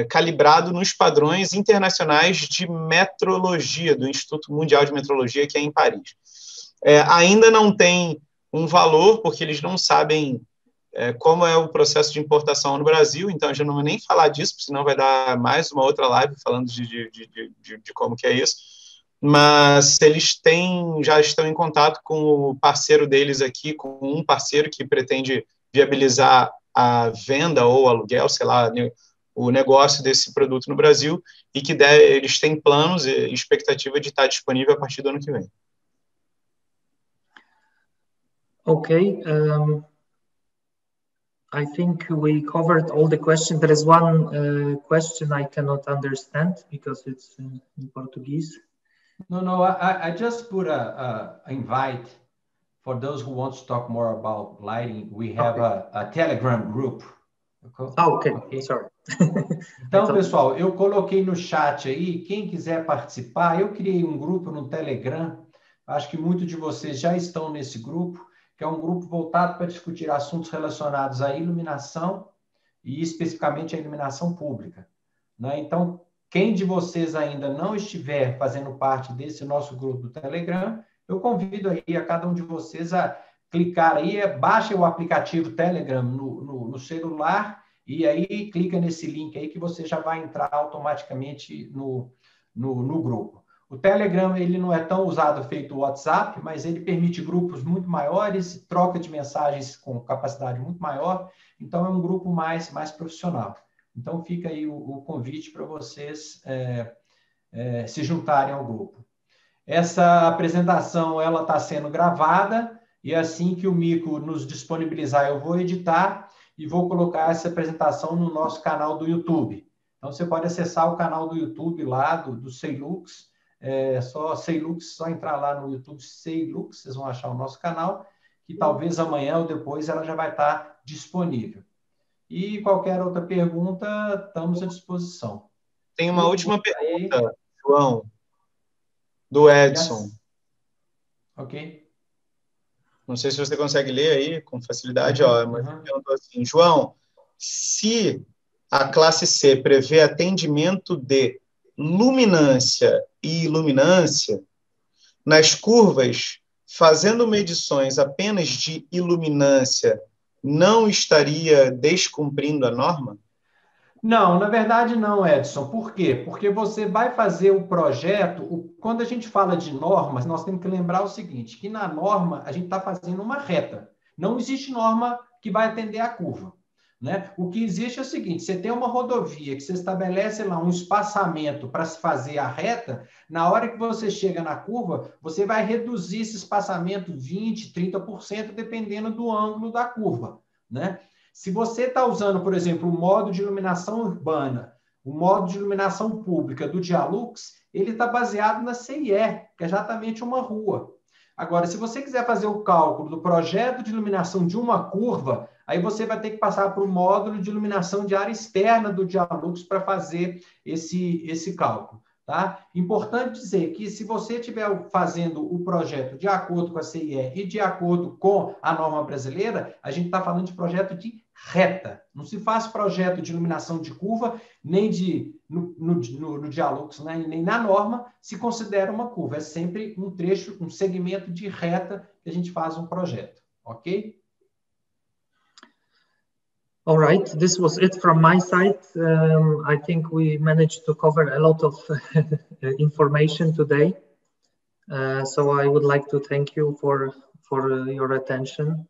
calibrado nos padrões internacionais de metrologia, do Instituto Mundial de Metrologia, que é em Paris. Ainda não tem um valor, porque eles não sabem como é o processo de importação no Brasil, então eu já não vou nem falar disso, senão vai dar mais uma outra live falando de como que é isso. Mas eles já estão em contato com o parceiro deles aqui, com um parceiro que pretende viabilizar a venda ou aluguel, sei lá, o negócio desse produto no Brasil, e que eles têm planos e expectativa de estar disponível a partir do ano que vem. Okay. I think we covered all the questions. There is one question I cannot understand because it's in Portuguese. No, I just put a invite for those who want to talk more about lighting. We have a Telegram group. Okay. Sorry. Então, pessoal, eu coloquei no chat aí, quem quiser participar, eu criei um grupo no Telegram, acho que muitos de vocês já estão nesse grupo, que é um grupo voltado para discutir assuntos relacionados à iluminação e especificamente à iluminação pública, né? Então, quem de vocês ainda não estiver fazendo parte desse nosso grupo do Telegram, eu convido aí a cada um de vocês a clicar aí, baixa o aplicativo Telegram no celular e aí clica nesse link aí que você já vai entrar automaticamente no grupo. O Telegram, ele não é tão usado feito o WhatsApp, mas ele permite grupos muito maiores, troca de mensagens com capacidade muito maior, então é um grupo mais profissional. Então fica aí o convite para vocês se juntarem ao grupo. Essa apresentação ela está sendo gravada e assim que o Mico nos disponibilizar, eu vou editar e vou colocar essa apresentação no nosso canal do YouTube. Então você pode acessar o canal do YouTube lá do Ceilux, só entrar lá no YouTube Ceilux, vocês vão achar o nosso canal, que talvez amanhã ou depois ela já vai estar disponível. E qualquer outra pergunta, estamos à disposição. Tem uma última pergunta, João, do Edson. Yes. Ok. Não sei se você consegue ler aí com facilidade, mas ele perguntou assim, João, se a classe C prevê atendimento de luminância e iluminância, nas curvas, fazendo medições apenas de iluminância, não estaria descumprindo a norma? Não, na verdade não, Edson. Por quê? Porque você vai fazer o projeto, quando a gente fala de normas, nós temos que lembrar o seguinte, que na norma a gente está fazendo uma reta. Não existe norma que vai atender a curva. né? O que existe é o seguinte, você tem uma rodovia que você estabelece lá um espaçamento para se fazer a reta, na hora que você chega na curva, você vai reduzir esse espaçamento 20%, 30%, dependendo do ângulo da curva, né? Se você está usando, por exemplo, o modo de iluminação urbana, o modo de iluminação pública do Dialux, ele está baseado na CIE, que é exatamente uma rua. Agora, se você quiser fazer o cálculo do projeto de iluminação de uma curva, aí você vai ter que passar para o módulo de iluminação de área externa do Dialux para fazer esse cálculo. Tá? Importante dizer que se você estiver fazendo o projeto de acordo com a CIE e de acordo com a norma brasileira, a gente está falando de projeto de reta. Não se faz projeto de iluminação de curva, nem no Dialux, né? Nem na norma se considera uma curva. É sempre um trecho, um segmento de reta que a gente faz um projeto. Ok? All right, this was it from my side. I think we managed to cover a lot of information today. So I would like to thank you for your attention.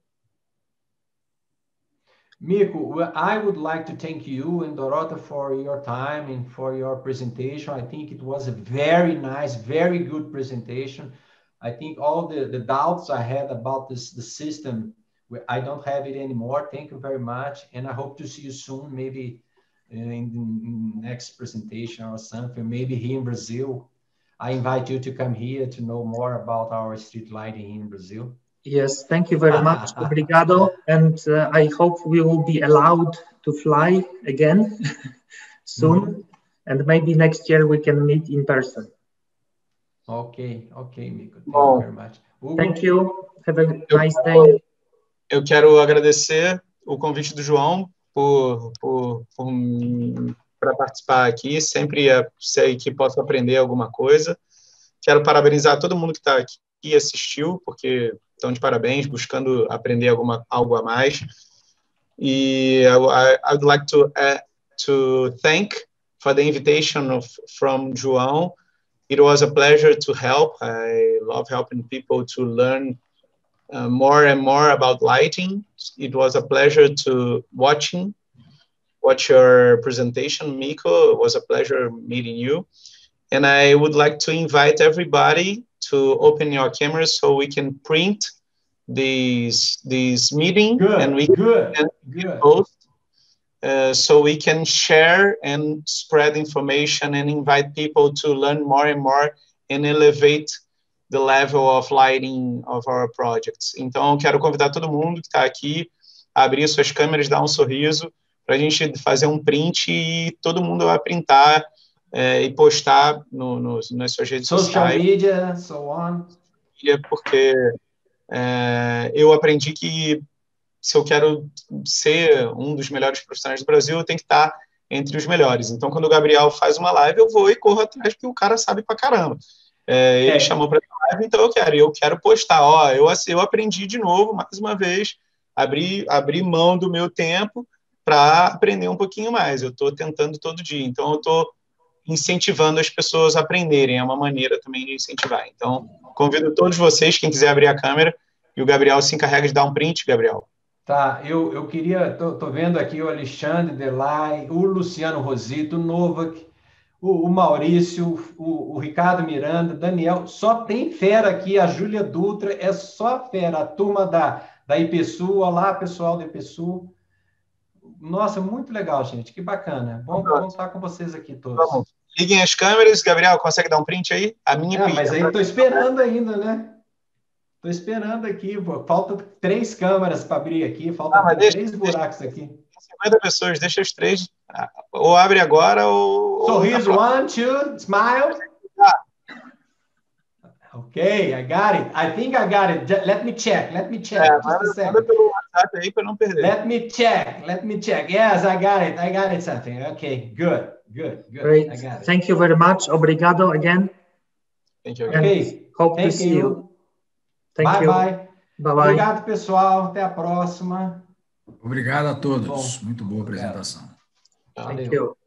Mico, I would like to thank you and Dorota for your time and for your presentation. I think it was a very nice, very good presentation. I think all the doubts I had about the system, I don't have it anymore. Thank you very much. And I hope to see you soon, maybe in the next presentation or something, maybe here in Brazil. I invite you to come here to know more about our street lighting here in Brazil. Yes, thank you very much. Obrigado. And I hope we will be allowed to fly again soon. And maybe next year we can meet in person. Okay, Mico. Thank you very much. Hugo? Thank you. Have a nice day. Eu quero agradecer o convite do João para participar aqui. Sempre sei que posso aprender alguma coisa. Quero parabenizar todo mundo que está aqui e assistiu, porque estão de parabéns, buscando aprender algo a mais. E I would like to thank for the invitation from João. It was a pleasure to help. I love helping people to learn more and more about lighting. It was a pleasure to watch your presentation, Mico. It was a pleasure meeting you. And I would like to invite everybody to open your cameras so we can print this meeting. Good, and we good. Post, so we can share and spread information and invite people to learn more and more and elevate the level of lighting of our projects. Então, quero convidar todo mundo que está aqui a abrir suas câmeras, dar um sorriso, para a gente fazer um print e todo mundo vai printar e postar nas suas redes sociais. Social media, so on. Porque eu aprendi que se eu quero ser um dos melhores profissionais do Brasil, eu tenho que estar entre os melhores. Então, quando o Gabriel faz uma live, eu vou e corro atrás, porque o cara sabe pra caramba. Ele chamou para a live, então eu quero postar. Ó, eu aprendi de novo, mais uma vez, abrir mão do meu tempo para aprender um pouquinho mais. Eu estou tentando todo dia. Então, eu estou incentivando as pessoas a aprenderem. É uma maneira também de incentivar. Então, convido todos vocês, quem quiser abrir a câmera, e o Gabriel se encarrega de dar um print, Gabriel. Tá, eu queria, tô vendo aqui o Alexandre Delay, o Luciano Rosito, o Novak, o Maurício, o Ricardo Miranda, Daniel, só tem fera aqui, a Júlia Dutra, é só fera, a turma da IPSU, olá pessoal da IPSU. Nossa, muito legal, gente, que bacana. Vamos estar com vocês aqui todos. Vamos. Liguem as câmeras, Gabriel, consegue dar um print aí? A minha mas aí estou esperando ainda, né? Estou esperando aqui, pô. Faltam 3 câmeras para abrir aqui, faltam 3 buracos aqui. 50 pessoas, deixa os 3. Ou abre agora ou... Sorriso, 1, 2, smile. Okay, I got it. I think I got it. Let me check. Just a second. Manda pelo WhatsApp aí para não perder. Let me check. Yes, I got it something. Okay, good. Great. I got it. Thank you very much. Obrigado again. Thank you. Okay. Hope to see you. Thank you. Bye. Obrigado, pessoal. Até a próxima. Obrigado a todos. Muito boa apresentação. Thank you.